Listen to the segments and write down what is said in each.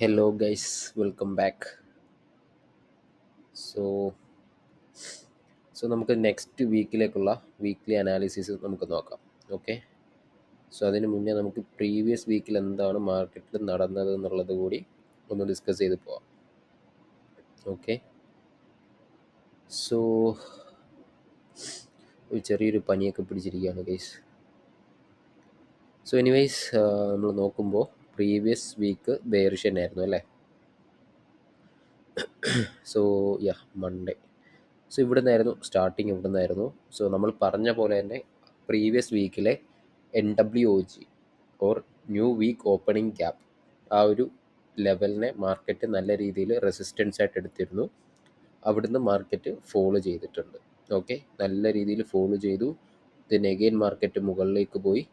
Hello guys, welcome back. So നമുക്ക് next വീക്കിലേക്കുള്ള weekly analysis നമുക്ക് നോക്കാം. ഓക്കെ. സോ അതിന് മുന്നേ നമുക്ക് പ്രീവിയസ് വീക്കിൽ എന്താണ് മാർക്കറ്റിൽ നടന്നത് എന്നുള്ളത് കൂടി ഒന്ന് ഡിസ്കസ് ചെയ്ത് പോവാം. ഓക്കെ. സോ ഒരു ചെറിയൊരു പനിയൊക്കെ പിടിച്ചിരിക്കുകയാണ് ഗൈസ്. സോ എനിവേയ്സ്, നമ്മൾ നോക്കുമ്പോൾ പ്രീവിയസ് വീക്ക് ബെയറിഷ് തന്നെയായിരുന്നു അല്ലേ. So Monday. സോ ഇവിടെ നിന്നായിരുന്നു സ്റ്റാർട്ടിങ്, ഇവിടെ നിന്നായിരുന്നു. സോ നമ്മൾ പറഞ്ഞ പോലെ തന്നെ പ്രീവിയസ് വീക്കിലെ NWOG or new week opening gap, ആ ഒരു ലെവലിനെ മാർക്കറ്റ് നല്ല രീതിയിൽ റെസിസ്റ്റൻസ് ആയിട്ട് എടുത്തിരുന്നു. അവിടുന്ന് മാർക്കറ്റ് ഫോളോ ചെയ്തിട്ടുണ്ട്. ഓക്കെ, നല്ല രീതിയിൽ ഫോളോ ചെയ്തു. ദെൻ എഗെയിൻ മാർക്കറ്റ് മുകളിലേക്ക് പോയി.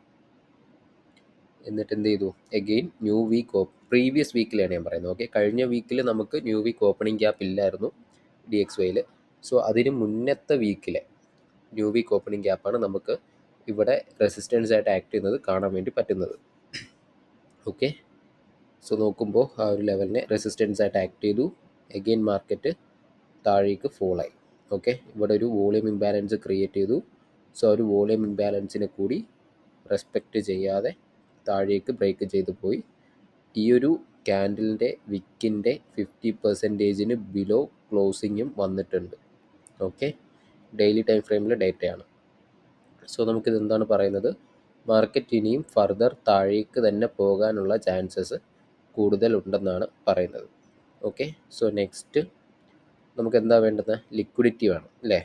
എന്നിട്ട് എന്ത് ചെയ്തു? എഗെയിൻ ന്യൂ വീക്ക് പ്രീവിയസ് വീക്കിലാണ് ഞാൻ പറയുന്നത്. ഓക്കെ, കഴിഞ്ഞ വീക്കിൽ നമുക്ക് ന്യൂ വീക്ക് ഓപ്പണിംഗ് ഗ്യാപ്പ് ഇല്ലായിരുന്നു DXYയിൽ. സോ അതിന് മുന്നത്തെ വീക്കിലെ ന്യൂ വീക്ക് ഓപ്പണിംഗ് ഗ്യാപ്പാണ് നമുക്ക് ഇവിടെ റെസിസ്റ്റൻസ് ആയിട്ട് ആക്ട് ചെയ്യുന്നത് കാണാൻ വേണ്ടി പറ്റുന്നത്. ഓക്കെ. സോ നോക്കുമ്പോൾ ആ ഒരു ലെവലിനെ റെസിസ്റ്റൻസ് ആയിട്ട് ആക്ട് ചെയ്തു. എഗെയിൻ മാർക്കറ്റ് താഴേക്ക് ഫോളായി. ഓക്കെ, ഇവിടെ ഒരു വോളിയം ഇംബാലൻസ് ക്രിയേറ്റ് ചെയ്തു. സോ ഒരു വോളിയം ഇംബാലൻസിനെ കൂടി റെസ്പെക്റ്റ് ചെയ്യാതെ താഴേക്ക് ബ്രേക്ക് ചെയ്തു പോയി. ഈ ഒരു ക്യാൻഡിലിൻ്റെ വിക്കിൻ്റെ 50% ബിലോ ക്ലോസിങ്ങും വന്നിട്ടുണ്ട്. ഓക്കെ, ഡെയിലി ടൈം ഫ്രെയിമിലെ ഡേറ്റയാണ്. സോ നമുക്കിത് എന്താണ് പറയുന്നത്? മാർക്കറ്റ് ഇനിയും ഫർദർ താഴേക്ക് തന്നെ പോകാനുള്ള ചാൻസസ് കൂടുതലുണ്ടെന്നാണ് പറയുന്നത്. ഓക്കെ. സോ നെക്സ്റ്റ് നമുക്ക് എന്താ വേണ്ടത്? ലിക്വിഡിറ്റി വേണം അല്ലേ.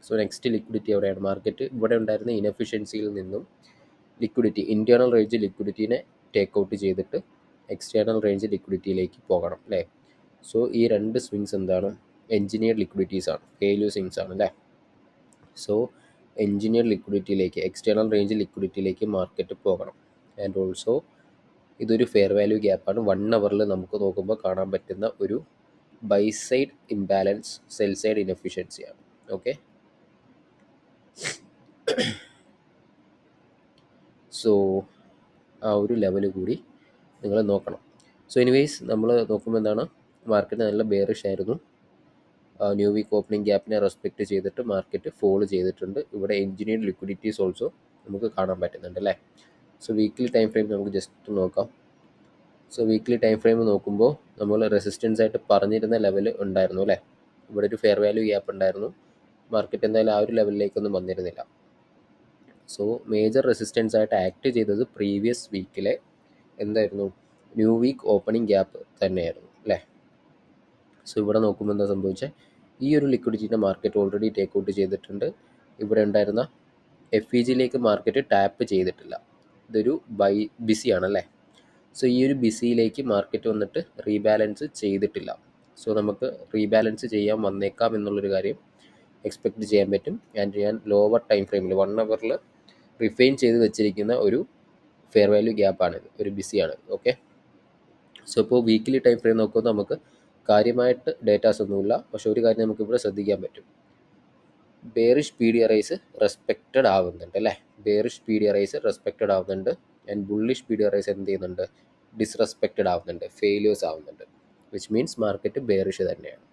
സോ നെക്സ്റ്റ് ലിക്വിഡിറ്റി എവിടെയാണ്? മാർക്കറ്റ് ഇവിടെ ഉണ്ടായിരുന്ന ഇനഫിഷ്യൻസിയിൽ നിന്നും ലിക്വിഡിറ്റി, ഇൻറ്റേർണൽ റേഞ്ച് ലിക്വിഡിറ്റീനെ ടേക്ക് ഔട്ട് ചെയ്തിട്ട് എക്സ്റ്റേണൽ റേഞ്ച് ലിക്വിഡിറ്റിയിലേക്ക് പോകണം അല്ലേ. സോ ഈ രണ്ട് സ്വിങ്സ് എന്താണ്? എൻജിനീയർഡ് ലിക്വിഡിറ്റീസ് ആണ്, ഫെയില്യൂ സ്വിങ്സ് ആണ് അല്ലേ. സോ എൻജിനീയർ ലിക്വിഡിറ്റിയിലേക്ക്, എക്സ്റ്റേണൽ റേഞ്ച് ലിക്വിഡിറ്റിയിലേക്ക് മാർക്കറ്റ് പോകണം. ആൻഡ് ഓൾസോ ഇതൊരു ഫെയർ വാല്യൂ ഗ്യാപ്പാണ്. 1 അവറിൽ നമുക്ക് നോക്കുമ്പോൾ കാണാൻ പറ്റുന്ന ഒരു buy side imbalance, sell side ഇനഫിഷ്യൻസിയാണ്. ഓക്കെ. സോ ആ ഒരു ലെവൽ കൂടി നിങ്ങൾ നോക്കണം. സോ എനിവേയ്സ്, നമ്മൾ നോക്കുമ്പോൾ എന്താണ്? മാർക്കറ്റ് നല്ല ബെയറിഷ് ആയിരുന്നു. ന്യൂ വീക്ക് ഓപ്പണിംഗ് ഗ്യാപ്പിനെ റെസ്പെക്റ്റ് ചെയ്തിട്ട് മാർക്കറ്റ് ഫോൾ ചെയ്തിട്ടുണ്ട്. ഇവിടെ എൻജിനീയർഡ് ലിക്വിഡിറ്റീസ് ഓൾസോ നമുക്ക് കാണാൻ പറ്റുന്നുണ്ട് അല്ലേ. സോ വീക്ക്ലി ടൈം ഫ്രെയിം നമുക്ക് ജസ്റ്റ് നോക്കാം. സോ വീക്ക്ലി ടൈം ഫ്രെയിം നോക്കുമ്പോൾ നമ്മൾ റെസിസ്റ്റൻസ് ആയിട്ട് പറഞ്ഞിരുന്ന ലെവൽ ഉണ്ടായിരുന്നു അല്ലേ. ഇവിടെ ഒരു ഫെയർ വാല്യൂ ഗ്യാപ്പ് ഉണ്ടായിരുന്നു. മാർക്കറ്റ് എന്തായാലും ആ ഒരു ലെവലിലേക്കൊന്നും വന്നിരുന്നില്ല. സോ മേജർ റെസിസ്റ്റൻസ് ആയിട്ട് ആക്ട് ചെയ്തത് പ്രീവിയസ് വീക്കിലെ എന്തായിരുന്നു? ന്യൂ വീക്ക് ഓപ്പണിംഗ് ഗ്യാപ്പ് തന്നെയായിരുന്നു അല്ലേ. സോ ഇവിടെ നോക്കുമ്പോൾ എന്താ സംഭവിച്ചത്? ഈ ഒരു ലിക്വിഡിറ്റിനെ മാർക്കറ്റ് ഓൾറെഡി ടേക്ക് ഔട്ട് ചെയ്തിട്ടുണ്ട്. ഇവിടെ ഉണ്ടായിരുന്ന FEGയിലേക്ക് മാർക്കറ്റ് ടാപ്പ് ചെയ്തിട്ടില്ല. ഇതൊരു ബിസിയാണല്ലേ. സോ ഈ ഒരു ബിസിയിലേക്ക് മാർക്കറ്റ് വന്നിട്ട് റീബാലൻസ് ചെയ്തിട്ടില്ല. സോ നമുക്ക് റീബാലൻസ് ചെയ്യാൻ വന്നേക്കാം എന്നുള്ളൊരു കാര്യം എക്സ്പെക്റ്റ് ചെയ്യാൻ പറ്റും. ആൻഡ് ഞാൻ ലോവർ ടൈം ഫ്രെയിമിൽ 1 അവറിൽ റിഫൈൻ ചെയ്ത് വെച്ചിരിക്കുന്ന ഒരു ഫെയർ വാല്യൂ ഗ്യാപ്പാണിത്, ഒരു ബിസിയാണ്. ഓക്കെ. സോ ഇപ്പോൾ വീക്കിലി ടൈം ഫ്രെയിം നോക്കുമ്പോൾ നമുക്ക് കാര്യമായിട്ട് ഡേറ്റാസ് ഒന്നുമില്ല. പക്ഷെ ഒരു കാര്യം നമുക്ക് ഇവിടെ ശ്രദ്ധിക്കാൻ പറ്റും. ബെയറിഷ് PDRIs റെസ്പെക്റ്റഡ് ആവുന്നുണ്ട് അല്ലേ. ബെയറിഷ് PDRIs റെസ്പെക്റ്റഡ് ആവുന്നുണ്ട്. ആൻഡ് ബുള്ളിഷ് PDRIs എന്ത് ചെയ്യുന്നുണ്ട്? ഡിസ്റെസ്പെക്റ്റഡ് ആവുന്നുണ്ട്, ഫെയിലിയേഴ്സ് ആവുന്നുണ്ട്. വിച്ച് മീൻസ് മാർക്കറ്റ് ബെയറിഷ് തന്നെയാണ്.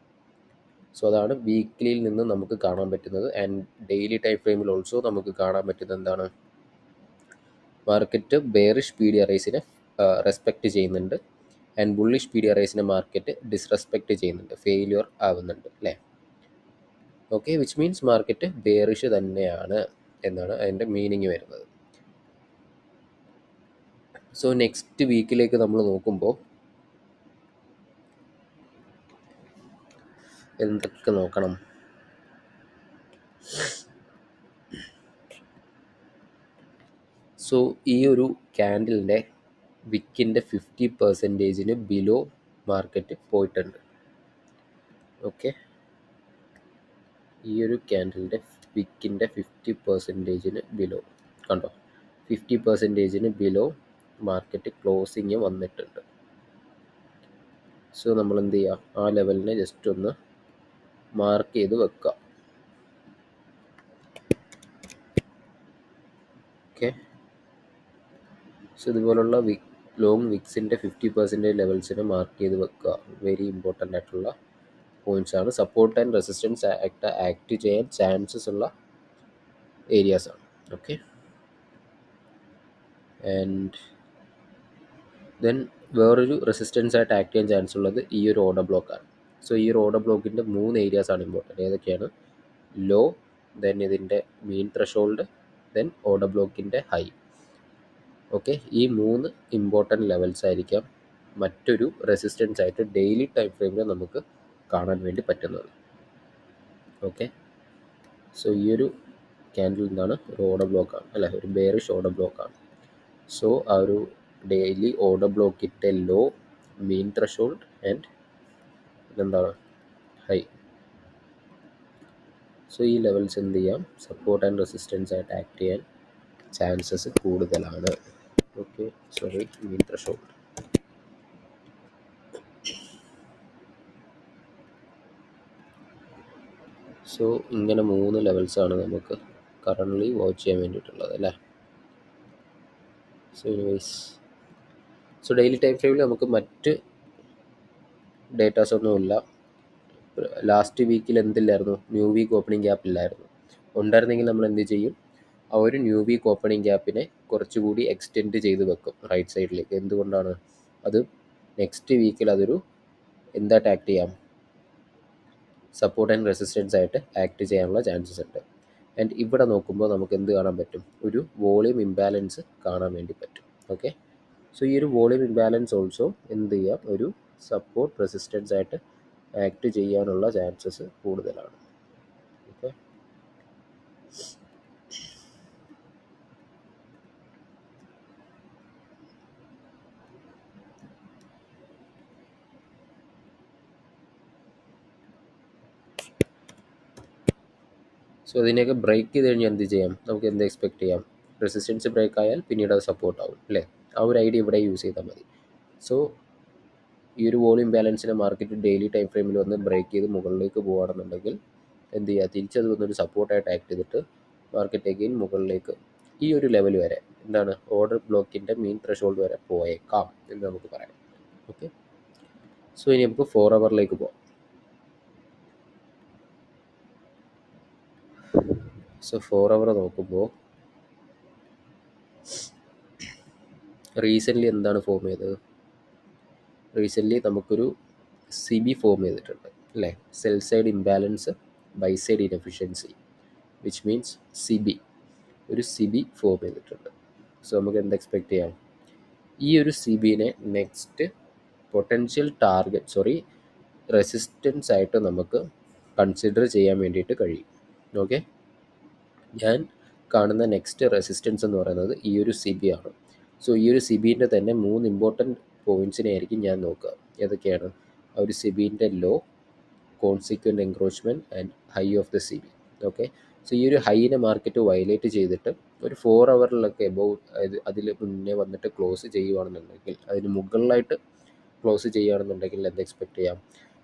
സോ അതാണ് വീക്ക്ലിയിൽ നിന്ന് നമുക്ക് കാണാൻ പറ്റുന്നത്. ആൻഡ് ഡെയിലി ടൈം ഫ്രെയിമിൽ ഓൾസോ നമുക്ക് കാണാൻ പറ്റുന്നത് എന്താണ്? മാർക്കറ്റ് ബെയറിഷ് PDRIsനെ റെസ്പെക്റ്റ് ചെയ്യുന്നുണ്ട്. ആൻഡ് ബുള്ളിഷ് PDRIsനെ മാർക്കറ്റ് ഡിസ്റെസ്പെക്റ്റ് ചെയ്യുന്നുണ്ട്, ഫെയിലിയർ ആവുന്നുണ്ട് അല്ലേ. Okay, which means market bearish തന്നെയാണ് എന്നാണ് അതിൻ്റെ മീനിങ് വരുന്നത്. സോ നെക്സ്റ്റ് വീക്കിലേക്ക് നമ്മൾ നോക്കുമ്പോൾ എന്തൊക്കെ നോക്കണം? സോ ഈ ഒരു ക്യാൻഡിലിൻ്റെ വിക്കിൻ്റെ 50% ബിലോ മാർക്കറ്റ് പോയിട്ടുണ്ട്. ഓക്കെ, ഈ ഒരു ക്യാൻഡിലിൻ്റെ വിക്കിൻ്റെ 50% ബിലോ കണ്ടോ, 50% ബിലോ മാർക്കറ്റ് ക്ലോസിങ് വന്നിട്ടുണ്ട്. സോ നമ്മൾ എന്ത് ചെയ്യുക? ആ ലെവലിനെ ജസ്റ്റ് ഒന്ന് മാർക്ക് ചെയ്ത് വെക്കുക. ഓക്കെ. സോ ഇതുപോലുള്ള ലോങ് വിക്സിൻ്റെ 50% ലെവൽസിനെ മാർക്ക് ചെയ്ത് വെക്കുക. വെരി ഇമ്പോർട്ടൻ്റ് ആയിട്ടുള്ള പോയിന്റ്സ് ആണ്. സപ്പോർട്ട് ആൻഡ് റെസിസ്റ്റൻസ് ആക്ട് ചെയ്യാൻ ചാൻസസ് ഉള്ള ഏരിയാസ് ആണ്. ഓക്കെ, ആൻഡ് ദെൻ വേറൊരു റെസിസ്റ്റൻസ് ആയിട്ട് ആക്ട് ചെയ്യാൻ ചാൻസ് ഉള്ളത് ഈ ഒരു ഓർഡർ ബ്ലോക്കാണ്. സോ ഈ ഒരു ഓർഡർ ബ്ലോക്കിൻ്റെ 3 ഏരിയാസ് ആണ് ഇമ്പോർട്ടൻറ്റ്. ഏതൊക്കെയാണ്? ലോ, ദെൻ ഇതിൻ്റെ മീൻ ത്രഷോൾഡ്, ദെൻ ഓർഡർ ബ്ലോക്കിൻ്റെ ഹൈ. ഓക്കെ, ഈ 3 ഇമ്പോർട്ടൻറ്റ് ലെവൽസ് ആയിരിക്കാം മറ്റൊരു റെസിസ്റ്റൻസ് ആയിട്ട് ഡെയിലി ടൈം ഫ്രെയിമിൽ നമുക്ക് കാണാൻ വേണ്ടി പറ്റുന്നത്. ഓക്കെ, സോ ഈ ഒരു ക്യാൻഡിൽ എന്താണ്? ഒരു ഓർഡർ ബ്ലോക്കാണ് അല്ലേ, ഒരു ബെയറിഷ് ഓർഡർ ബ്ലോക്കാണ്. സോ ആ ഒരു ഡെയിലി ഓർഡർ ബ്ലോക്കിൻ്റെ ലോ, മീൻ ത്രഷോൾഡ് ആൻഡ് ഇതെന്താണ്? ഹൈ. സോ ഈ ലെവൽസ് എന്ത് ചെയ്യാം? സപ്പോർട്ട് ആൻഡ് റെസിസ്റ്റൻസ് ആയിട്ട് ആക്ട് ചെയ്യാൻ ചാൻസസ് കൂടുതലാണ്. Okay, sorry, mean threshold. So ഇങ്ങനെ 3 ലെവൽസാണ് നമുക്ക് കറൻ്റ്ലി വാച്ച് ചെയ്യാൻ വേണ്ടിയിട്ടുള്ളത് അല്ലേ. So anyways, so daily time ഫ്രെയിമിൽ നമുക്ക് മറ്റ് ഡേറ്റാസ് ഒന്നുമില്ല. ലാസ്റ്റ് വീക്കിൽ എന്തില്ലായിരുന്നു? ന്യൂ വീക്ക് ഓപ്പണിംഗ് ഗ്യാപ്പ് ഇല്ലായിരുന്നു. ഉണ്ടായിരുന്നെങ്കിൽ നമ്മൾ എന്ത് ചെയ്യും? ആ ഒരു ന്യൂ വീക്ക് ഓപ്പണിംഗ് ഗ്യാപ്പിനെ കുറച്ചുകൂടി എക്സ്റ്റെൻഡ് ചെയ്ത് വെക്കും റൈറ്റ് സൈഡിലേക്ക്. എന്തുകൊണ്ടാണ്? അത് നെക്സ്റ്റ് വീക്കിൽ അതൊരു എന്തായിട്ട് ആക്ട് ചെയ്യാം? സപ്പോർട്ട് ആൻഡ് റെസിസ്റ്റൻസ് ആയിട്ട് ആക്ട് ചെയ്യാനുള്ള ചാൻസസ് ഉണ്ട്. ആൻഡ് ഇവിടെ നോക്കുമ്പോൾ നമുക്ക് എന്ത് കാണാൻ പറ്റും? ഒരു വോളിയം ഇംബാലൻസ് കാണാൻ വേണ്ടി പറ്റും. ഓക്കെ, സോ ഈ ഒരു വോളിയം ഇംബാലൻസ് ഓൾസോ എന്ത് ചെയ്യാം? ഒരു സപ്പോർട്ട് റെസിസ്റ്റൻസ് ആയിട്ട് ആക്ട് ചെയ്യാനുള്ള ചാൻസസ് കൂടുതലാണ്. ഓക്കെ, സോ അതിനെയൊക്കെ ബ്രേക്ക് ചെയ്ത് കഴിഞ്ഞാൽ എന്ത് ചെയ്യാം? നമുക്ക് എന്ത് എക്സ്പെക്ട് ചെയ്യാം? റെസിസ്റ്റൻസ് ബ്രേക്ക് ആയാൽ പിന്നീട് അത് സപ്പോർട്ട് ആവും അല്ലേ. ആ ഒരു ഐഡിയ ഇവിടെ യൂസ് ചെയ്താൽ മതി. സോ ഈ ഒരു വോളിയം ബാലൻസിനെ മാർക്കറ്റ് ഡെയിലി ടൈം ഫ്രെയിമിൽ വന്ന് ബ്രേക്ക് ചെയ്ത് മുകളിലേക്ക് പോകുകയാണെന്നുണ്ടെങ്കിൽ എന്ത് ചെയ്യുക? തിരിച്ചത് വന്നൊരു സപ്പോർട്ടായിട്ട് ആക്ട് ചെയ്തിട്ട് മാർക്കറ്റ് അഗെയിൻ മുകളിലേക്ക് ഈ ഒരു ലെവൽ വരെ എന്താണ്? ഓർഡർ ബ്ലോക്കിൻ്റെ മീൻ ത്രഷോൾഡ് വരെ പോയേക്കാം എന്ന് നമുക്ക് പറയാം. ഓക്കെ, സോ ഇനി നമുക്ക് 4 ഹവറിലേക്ക് പോകാം. സോ 4 ഹവർ നോക്കുമ്പോൾ റീസെൻ്റ്ലി എന്താണ് ഫോം ചെയ്തത്? റീസെൻ്റ്ലി നമുക്കൊരു CB ഫോം ചെയ്തിട്ടുണ്ട് അല്ലേ. Sell side imbalance, buy side inefficiency, which means CB. ഒരു CB ഫോം ചെയ്തിട്ടുണ്ട്. സോ നമുക്ക് എന്ത് എക്സ്പെക്ട് ചെയ്യാം? ഈ ഒരു CBനെ നെക്സ്റ്റ് പൊട്ടൻഷ്യൽ റെസിസ്റ്റൻസ് ആയിട്ട് നമുക്ക് കൺസിഡർ ചെയ്യാൻ വേണ്ടിയിട്ട് കഴിയും. ഓക്കെ, ഞാൻ കാണുന്ന നെക്സ്റ്റ് റെസിസ്റ്റൻസ് എന്ന് പറയുന്നത് ഈ ഒരു CB ആണ്. സോ ഈ ഒരു CBൻ്റെ തന്നെ 3 ഇമ്പോർട്ടൻറ്റ് പോയിൻറ്റ്സിനെ ആയിരിക്കും ഞാൻ നോക്കുക. ഏതൊക്കെയാണ്? ആ ഒരു CBൻ്റെ low, consequent encroachment and high of the CB. Okay, so ഈ ഒരു ഹൈനെ മാർക്കറ്റ് വയലേറ്റ് ചെയ്തിട്ട് ഒരു 4 ഹവറിലൊക്കെ എബോവ് അതിൽ മുന്നേ വന്നിട്ട് ക്ലോസ് ചെയ്യുകയാണെന്നുണ്ടെങ്കിൽ, അതിന് മുകളിലായിട്ട് ക്ലോസ് ചെയ്യുകയാണെന്നുണ്ടെങ്കിൽ എന്ത് എക്സ്പെക്ട് ചെയ്യാം?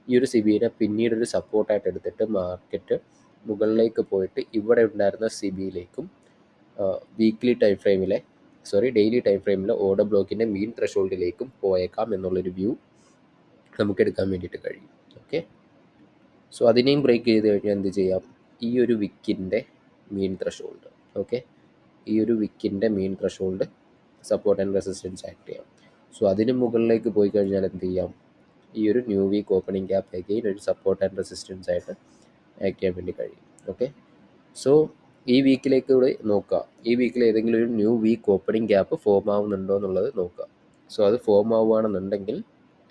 ഈ ഒരു CBനെ പിന്നീടൊരു സപ്പോർട്ടായിട്ട് എടുത്തിട്ട് മാർക്കറ്റ് മുകളിലേക്ക് പോയിട്ട് ഇവിടെ ഉണ്ടായിരുന്ന CBയിലേക്കും വീക്ക്ലി ടൈം ഫ്രെയിമിലെ ഡെയിലി ടൈം ഫ്രെയിമിലെ ഓർഡർ ബ്ലോക്കിൻ്റെ മീൻ ത്രഷോൾഡിലേക്കും പോയേക്കാം എന്നുള്ളൊരു വ്യൂ നമുക്ക് എടുക്കാൻ വേണ്ടിയിട്ട് കഴിയും. ഓക്കെ, സോ അതിനെയും ബ്രേക്ക് ചെയ്ത് കഴിഞ്ഞാൽ എന്ത് ചെയ്യാം? ഈ ഒരു വിക്കിൻ്റെ മീൻ ത്രഷോൾഡ്, ഓക്കെ, ഈ ഒരു വിക്കിൻ്റെ mean threshold support and resistance act ചെയ്യാം. സോ അതിന് മുകളിലേക്ക് പോയി കഴിഞ്ഞാൽ എന്ത് ചെയ്യാം? ഈ ഒരു new week opening gap again ഒരു സപ്പോർട്ട് ആൻഡ് റെസിസ്റ്റൻസ് ആയിട്ട് ആക്ട് ചെയ്യാൻ വേണ്ടി കഴിയും. ഓക്കെ, സോ ഈ വീക്കിലേക്ക് കൂടെ നോക്കുക. ഈ വീക്കിൽ ഏതെങ്കിലും ഒരു new week opening gap form ആവുന്നുണ്ടോ എന്നുള്ളത് നോക്കുക. സോ അത് ഫോം ആവുകയാണെന്നുണ്ടെങ്കിൽ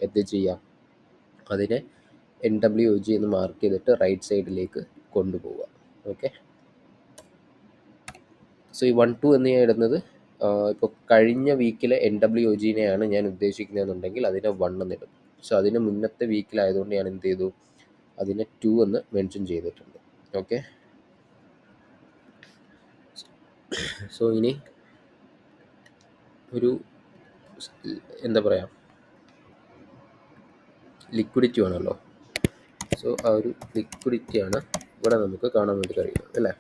എന്ത് ചെയ്യാം? അതിനെ NWOG എന്ന് മാർക്ക് ചെയ്തിട്ട് റൈറ്റ് സൈഡിലേക്ക് കൊണ്ടുപോവുക. ഓക്കെ, സോ ഈ 1, 2 എന്ന് ഞാൻ ഇടുന്നത് ഇപ്പോൾ കഴിഞ്ഞ വീക്കിലെ NWOGനെയാണ് ഞാൻ ഉദ്ദേശിക്കുന്നതെന്നുണ്ടെങ്കിൽ അതിനെ 1 എന്നിടും. സോ അതിന് മുന്നത്തെ വീക്കിലായതുകൊണ്ട് ഞാൻ എന്ത് ചെയ്തു? അതിനെ 2 എന്ന് മെൻഷൻ ചെയ്തിട്ടുണ്ട്. ഓക്കെ, സോ ഇനി ഒരു എന്താ പറയുക, ലിക്വിഡിറ്റി വേണമല്ലോ. സോ ആ ഒരു ലിക്വിഡിറ്റിയാണ് ഇവിടെ നമുക്ക് കാണാൻ വേണ്ടി കഴിയുന്നത് അല്ലേ.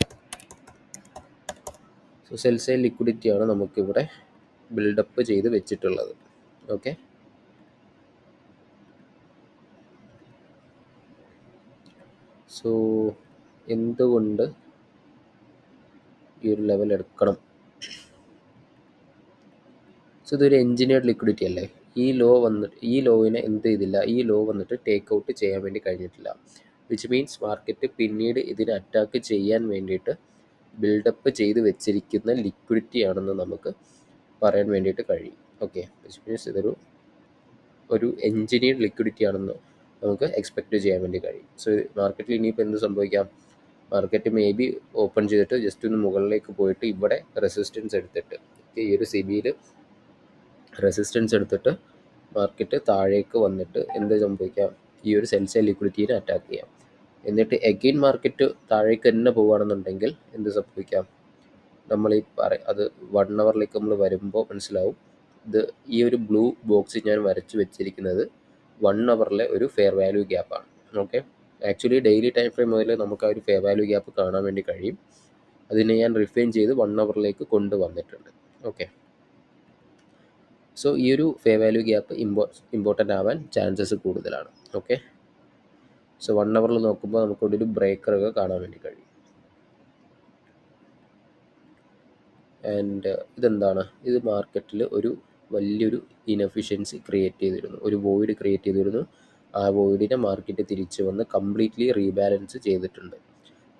സോ സെൽ സൈഡ് ലിക്വിഡിറ്റിയാണ് നമുക്കിവിടെ ബിൽഡപ്പ് ചെയ്ത് വെച്ചിട്ടുള്ളത്. ഓക്കെ. സോ എന്തുകൊണ്ട് ഈ ഒരു ലെവൽ എടുക്കണം? സോ ഇതൊരു എഞ്ചിനീയർഡ് ലിക്വിഡിറ്റി അല്ലേ. ഈ ലോവിനെ എന്ത് ചെയ്തില്ല, ഈ ലോ വന്നിട്ട് ടേക്ക് ഔട്ട് ചെയ്യാൻ വേണ്ടി കഴിഞ്ഞിട്ടില്ല. വിച്ച് മീൻസ് മാർക്കറ്റ് പിന്നീട് ഇതിനെ അറ്റാക്ക് ചെയ്യാൻ വേണ്ടിയിട്ട് ബിൽഡപ്പ് ചെയ്ത് വെച്ചിരിക്കുന്ന ലിക്വിഡിറ്റി ആണെന്ന് നമുക്ക് പറയാൻ വേണ്ടിയിട്ട് കഴിയും. ഓക്കെ, വിച്ച് മീൻസ് ഒരു എഞ്ചിനീയർഡ് ലിക്വിഡിറ്റി ആണെന്ന് നമുക്ക് എക്സ്പെക്റ്റ് ചെയ്യാൻ വേണ്ടി കഴിയും. സോ മാർക്കറ്റിൽ ഇനിയിപ്പോൾ എന്ത് സംഭവിക്കാം? മാർക്കറ്റ് മേ ബി ഓപ്പൺ ചെയ്തിട്ട് ജസ്റ്റ് ഒന്ന് മുകളിലേക്ക് പോയിട്ട് ഇവിടെ റെസിസ്റ്റൻസ് എടുത്തിട്ട്, ഈ ഒരു സിബിയിൽ റെസിസ്റ്റൻസ് എടുത്തിട്ട് മാർക്കറ്റ് താഴേക്ക് വന്നിട്ട് എന്ത് സംഭവിക്കാം? ഈ ഒരു സെൽ ലിക്വിഡിറ്റീനെ അറ്റാക്ക് ചെയ്യാം. എന്നിട്ട് എഗെയിൻ മാർക്കറ്റ് താഴേക്ക് തന്നെ പോവുകയാണെന്നുണ്ടെങ്കിൽ എന്ത് സംഭവിക്കാം? നമ്മൾ അത് 1 അവറിലേക്ക് നമ്മൾ വരുമ്പോൾ മനസ്സിലാവും. ഈ ഒരു ബ്ലൂ ബോക്സ് ഞാൻ വരച്ച് വെച്ചിരിക്കുന്നത് 1 അവറിലെ ഒരു ഫെയർ വാല്യൂ ഗ്യാപ്പാണ്. Okay, actually daily time frame മുതൽ നമുക്ക് ആ ഒരു ഫെയർ വാല്യൂ ഗ്യാപ്പ് കാണാൻ വേണ്ടി കഴിയും. അതിനെ ഞാൻ റിഫൈൻ ചെയ്ത് 1 അവറിലേക്ക് കൊണ്ടുവന്നിട്ടുണ്ട്. ഓക്കെ, സോ ഈ ഒരു ഫെയർ വാല്യൂ ഗ്യാപ്പ് ഇമ്പോർട്ടൻ്റ് ആവാൻ ചാൻസസ് കൂടുതലാണ്. ഓക്കെ, സോ 1 അവറിൽ നോക്കുമ്പോൾ നമുക്കിവിടെ ഒരു ബ്രേക്കറൊക്കെ കാണാൻ വേണ്ടി കഴിയും. ആൻഡ് ഇതെന്താണ്? ഇത് മാർക്കറ്റിൽ ഒരു വലിയൊരു ഇനഫിഷ്യൻസി ക്രിയേറ്റ് ചെയ്തിരുന്നു, ഒരു വോയിഡ് ക്രിയേറ്റ് ചെയ്തിരുന്നു. ആ വോയിഡിനെ മാർക്കറ്റ് തിരിച്ചു വന്ന് കംപ്ലീറ്റ്ലി റീബാലൻസ് ചെയ്തിട്ടുണ്ട്.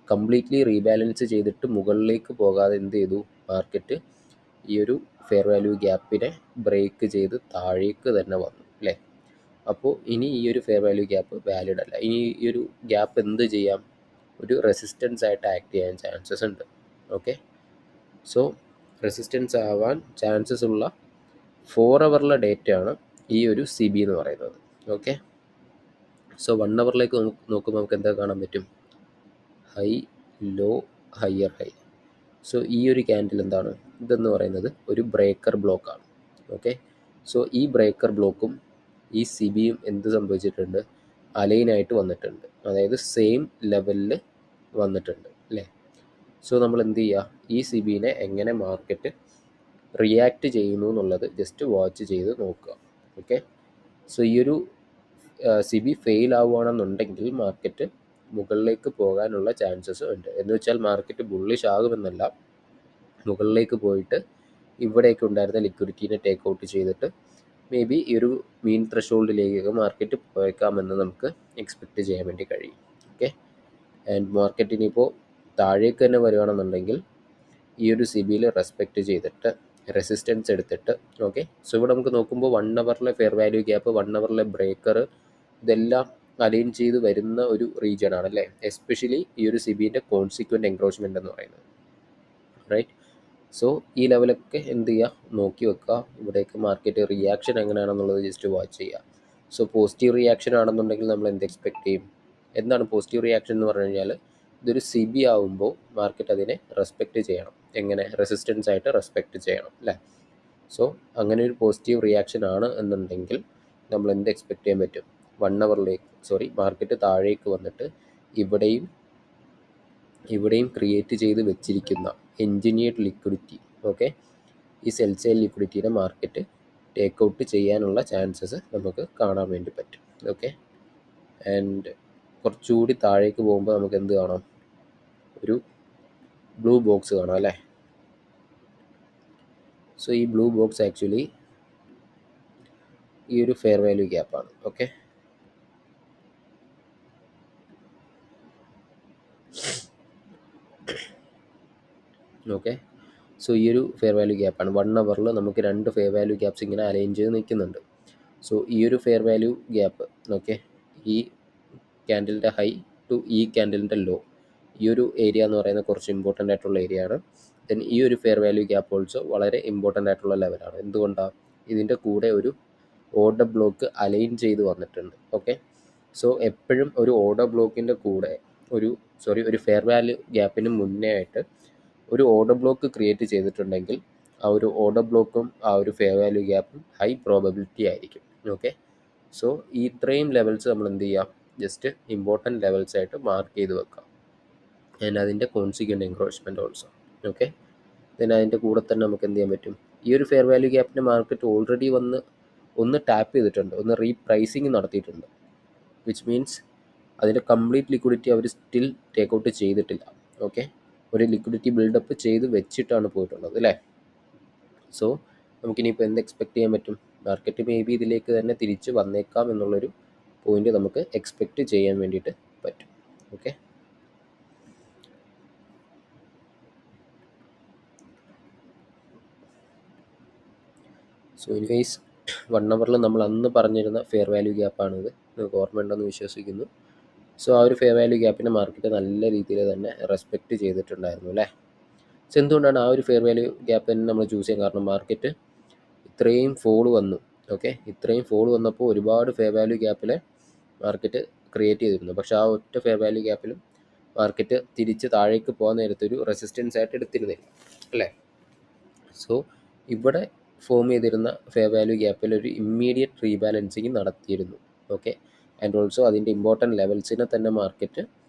കംപ്ലീറ്റ്ലി റീബാലൻസ് ചെയ്തിട്ട് മുകളിലേക്ക് പോകാതെ എന്ത് ചെയ്തു? മാർക്കറ്റ് ഈ ഒരു ഫെയർ വാല്യൂ ഗ്യാപ്പിനെ ബ്രേക്ക് ചെയ്ത് താഴേക്ക് തന്നെ വന്നു അല്ലേ. അപ്പോൾ ഇനി ഈ ഒരു ഫെയർ വാല്യൂ ഗ്യാപ്പ് വാലിഡ് അല്ല. ഇനി ഈ ഒരു ഗ്യാപ്പ് എന്ത് ചെയ്യാം? ഒരു റെസിസ്റ്റൻസ് ആയിട്ട് ആക്ട് ചെയ്യാൻ ചാൻസസ് ഉണ്ട്. ഓക്കെ, സോ റെസിസ്റ്റൻസ് ആവാൻ ചാൻസസ് ഉള്ള 4 അവറിലെ ഡേറ്റയാണ് ഈ ഒരു സി ബി എന്ന് പറയുന്നത്. ഓക്കെ, സോ 1 അവറിലേക്ക് നോക്കുമ്പോൾ നമുക്ക് എന്താ കാണാൻ പറ്റും? High, low, higher high. So ഈ ഒരു ക്യാൻഡിൽ എന്താണ്? ഇതെന്ന് പറയുന്നത് ഒരു ബ്രേക്കർ ബ്ലോക്കാണ്. ഓക്കെ, സോ ഈ ബ്രേക്കർ ബ്ലോക്കും ഈ സി ബിയും എന്ത് സംഭവിച്ചിട്ടുണ്ട്? അലൈനായിട്ട് വന്നിട്ടുണ്ട്, അതായത് സെയിം ലെവലിൽ വന്നിട്ടുണ്ട് അല്ലേ. സോ നമ്മൾ എന്ത് ചെയ്യുക? ഈ സി ബിനെ എങ്ങനെ മാർക്കറ്റ് റിയാക്ട് ചെയ്യുന്നു എന്നുള്ളത് ജസ്റ്റ് വാച്ച് ചെയ്ത് നോക്കുക. ഓക്കെ, സോ ഈ ഒരു സി ബി ഫെയിൽ ആവുകയാണെന്നുണ്ടെങ്കിൽ മാർക്കറ്റ് മുകളിലേക്ക് പോകാനുള്ള ചാൻസസ് ഉണ്ട്. എന്ന് വെച്ചാൽ മാർക്കറ്റ് ബുള്ളിഷ് ആകുമെന്നല്ല, മുകളിലേക്ക് പോയിട്ട് ഇവിടെയൊക്കെ ഉണ്ടായിരുന്ന ലിക്വിഡിറ്റീനെ ടേക്ക് ഔട്ട് ചെയ്തിട്ട് മേ ബി ഈ ഒരു മീൻ ത്രഷോൾഡിലേക്ക് മാർക്കറ്റ് പോയേക്കാമെന്ന് നമുക്ക് എക്സ്പെക്റ്റ് ചെയ്യാൻ വേണ്ടി കഴിയും. ഓക്കെ, ആൻഡ് മാർക്കറ്റിനിപ്പോൾ താഴേക്ക് തന്നെ വരുവാണെന്നുണ്ടെങ്കിൽ ഈ ഒരു സി ബിയിൽ റെസ്പെക്റ്റ് ചെയ്തിട്ട് റെസിസ്റ്റൻസ് എടുത്തിട്ട്, ഓക്കെ, സോ ഇവിടെ നമുക്ക് നോക്കുമ്പോൾ 1 അവറിലെ ഫെയർ വാല്യൂ ഗ്യാപ്പ്, 1 അവറിലെ ബ്രേക്കർ, ഇതെല്ലാം അലൈൻ ചെയ്ത് വരുന്ന ഒരു റീജിയൻ ആണ് അല്ലേ. എസ്പെഷ്യലി ഈ ഒരു സി ബിൻ്റെ കോൺസിക്വൻറ്റ് എൻക്രോച്ച്മെൻ്റ് എന്ന് പറയുന്നത്, റൈറ്റ്. സോ ഈ ലെവലൊക്കെ എന്ത് ചെയ്യുക? നോക്കി വെക്കുക. ഇവിടേക്ക് മാർക്കറ്റ് റിയാക്ഷൻ എങ്ങനെയാണെന്നുള്ളത് ജസ്റ്റ് വാച്ച് ചെയ്യുക. സോ പോസിറ്റീവ് റിയാക്ഷൻ ആണെന്നുണ്ടെങ്കിൽ നമ്മൾ എന്ത് എക്സ്പെക്റ്റ് ചെയ്യും? എന്താണ് പോസിറ്റീവ് റിയാക്ഷൻ എന്ന് പറഞ്ഞു കഴിഞ്ഞാൽ? ഇതൊരു സി ബി ആവുമ്പോൾ മാർക്കറ്റ് അതിനെ റെസ്പെക്റ്റ് ചെയ്യണം. എങ്ങനെ? റെസിസ്റ്റൻസ് ആയിട്ട് റെസ്പെക്റ്റ് ചെയ്യണം അല്ലേ. സോ അങ്ങനെ ഒരു പോസിറ്റീവ് റിയാക്ഷൻ ആണ് എന്നുണ്ടെങ്കിൽ നമ്മൾ എന്ത് എക്സ്പെക്റ്റ് ചെയ്യാൻ പറ്റും? 1 അവറിലേക്ക് മാർക്കറ്റ് താഴേക്ക് വന്നിട്ട് ഇവിടെയും ക്രിയേറ്റ് ചെയ്ത് വെച്ചിരിക്കുന്ന എൻജിനീയർഡ് ലിക്വിഡിറ്റി, ഓക്കെ, ഈ സെൽ ലിക്വിഡിറ്റിയുടെ മാർക്കറ്റ് ടേക്ക് ഔട്ട് ചെയ്യാനുള്ള ചാൻസസ് നമുക്ക് കാണാൻ വേണ്ടി പറ്റും. ഓക്കെ, ആൻഡ് കുറച്ചുകൂടി താഴേക്ക് പോകുമ്പോൾ നമുക്ക് എന്ത് കാണാം? ഒരു ബ്ലൂ ബോക്സ് കാണാം അല്ലേ. സോ ഈ ബ്ലൂ ബോക്സ് ആക്ച്വലി ഈ ഒരു ഫെയർ വാല്യൂ ഗ്യാപ്പാണ്. ഓക്കെ, സോ ഈ ഒരു ഫെയർ വാല്യൂ ഗ്യാപ്പാണ്. 1 അവറിൽ നമുക്ക് 2 ഫെയർ വാല്യൂ ഗ്യാപ്സ് ഇങ്ങനെ അലൈൻ ചെയ്ത് നിൽക്കുന്നുണ്ട്. സോ ഈ ഒരു ഫെയർ വാല്യൂ ഗ്യാപ്പ്, ഓക്കെ, ഈ ക്യാൻഡിലിൻ്റെ ഹൈ ടു ഈ ക്യാൻഡിലിൻ്റെ ലോ, ഈ ഒരു ഏരിയ എന്ന് പറയുന്നത് കുറച്ച് ഇമ്പോർട്ടൻ്റ് ആയിട്ടുള്ള ഏരിയ ആണ്. ദെൻ ഈ ഒരു ഫെയർ വാല്യൂ ഗ്യാപ്പ് ഓൾസോ വളരെ ഇമ്പോർട്ടൻ്റ് ആയിട്ടുള്ള ലെവലാണ്. എന്തുകൊണ്ടാണ്? ഇതിൻ്റെ കൂടെ ഒരു ഓർഡർ ബ്ലോക്ക് അലൈൻ ചെയ്ത് വന്നിട്ടുണ്ട്. ഓക്കെ, സോ എപ്പോഴും ഒരു ഓർഡർ ബ്ലോക്കിൻ്റെ കൂടെ ഒരു ഫെയർ വാല്യൂ ഗ്യാപ്പിന് മുന്നേ ആയിട്ട് ഒരു ഓർഡർ ബ്ലോക്ക് ക്രിയേറ്റ് ചെയ്തിട്ടുണ്ടെങ്കിൽ ആ ഒരു ഓർഡർ ബ്ലോക്കും ആ ഒരു ഫെയർ വാല്യൂ ഗ്യാപ്പും ഹൈ പ്രോബബിലിറ്റി ആയിരിക്കും. ഓക്കെ, സോ ഈ ഇത്രയും ലെവൽസ് നമ്മൾ എന്ത് ചെയ്യാം? ജസ്റ്റ് ഇമ്പോർട്ടൻറ്റ് ലെവൽസ് ആയിട്ട് മാർക്ക് ചെയ്ത് വെക്കാം. ആൻഡ് അതിൻ്റെ കോൺസിക്വൻറ്റ് എൻക്രോച്ച്മെൻറ്റ് ഓൾസോ. ഓക്കെ, ദെൻ അതിൻ്റെ കൂടെ തന്നെ നമുക്ക് എന്ത് ചെയ്യാൻ പറ്റും? ഈ ഒരു ഫെയർ വാല്യൂ ഗ്യാപ്പിൻ്റെ മാർക്കറ്റ് ഓൾറെഡി വന്ന് ഒന്ന് ടാപ്പ് ചെയ്തിട്ടുണ്ട്, ഒന്ന് റീപ്രൈസിങ് നടത്തിയിട്ടുണ്ട്. വിച്ച് മീൻസ് അതിൻ്റെ കംപ്ലീറ്റ് ലിക്വിഡിറ്റി അവർ സ്റ്റിൽ ടേക്ക് ഔട്ട് ചെയ്തിട്ടില്ല. ഓക്കെ, ഒരു ലിക്വിഡിറ്റി ബിൽഡപ്പ് ചെയ്ത് വെച്ചിട്ടാണ് പോയിട്ടുള്ളത് അല്ലേ. സോ നമുക്കിനിയിപ്പോൾ എന്ത് എക്സ്പെക്റ്റ് ചെയ്യാൻ പറ്റും? മാർക്കറ്റ് മേ ബി ഇതിലേക്ക് തന്നെ തിരിച്ച് വന്നേക്കാം എന്നുള്ളൊരു പോയിന്റ് നമുക്ക് എക്സ്പെക്റ്റ് ചെയ്യാൻ വേണ്ടിയിട്ട് പറ്റും. ഓക്കെ, സോ ഇൻ കേസ് 1 അവറിൽ നമ്മൾ അന്ന് പറഞ്ഞിരുന്ന ഫെയർ വാല്യൂ ഗ്യാപ്പാണിത്, നിങ്ങൾക്ക് ഓർമ്മയുണ്ടെന്ന് വിശ്വസിക്കുന്നു. സോ ആ ഒരു ഫെയർ വാല്യൂ ഗ്യാപ്പിനെ മാർക്കറ്റ് നല്ല രീതിയിൽ തന്നെ റെസ്പെക്റ്റ് ചെയ്തിട്ടുണ്ടായിരുന്നു അല്ലേ. സോ എന്തുകൊണ്ടാണ് ആ ഒരു ഫെയർ വാല്യൂ ഗ്യാപ്പ് തന്നെ നമ്മൾ ചൂസ് ചെയ്യാൻ കാരണം? മാർക്കറ്റ് ഇത്രയും ഫോൾ വന്നു. ഓക്കെ, ഇത്രയും ഫോൾ വന്നപ്പോൾ ഒരുപാട് ഫെയർ വാല്യൂ ഗ്യാപ്പിൽ മാർക്കറ്റ് ക്രിയേറ്റ് ചെയ്തിരുന്നു. പക്ഷേ ആ ഒറ്റ ഫെയർ വാല്യൂ ഗ്യാപ്പിലും മാർക്കറ്റ് തിരിച്ച് താഴേക്ക് പോകാൻ നേരത്തൊരു റെസിസ്റ്റൻസ് ആയിട്ട് എടുത്തിരുന്നില്ല അല്ലേ. സോ ഇവിടെ ഫോം ചെയ്തിരുന്ന ഫെയർ വാല്യൂ ഗ്യാപ്പിൽ ഒരു ഇമ്മീഡിയറ്റ് റീബാലൻസിങ് നടത്തിയിരുന്നു. ഓക്കെ, ആൻഡ് ഓൾസോ അതിൻ്റെ ഇമ്പോർട്ടൻറ്റ് ലെവൽസിനെ തന്നെ മാർക്കറ്റ്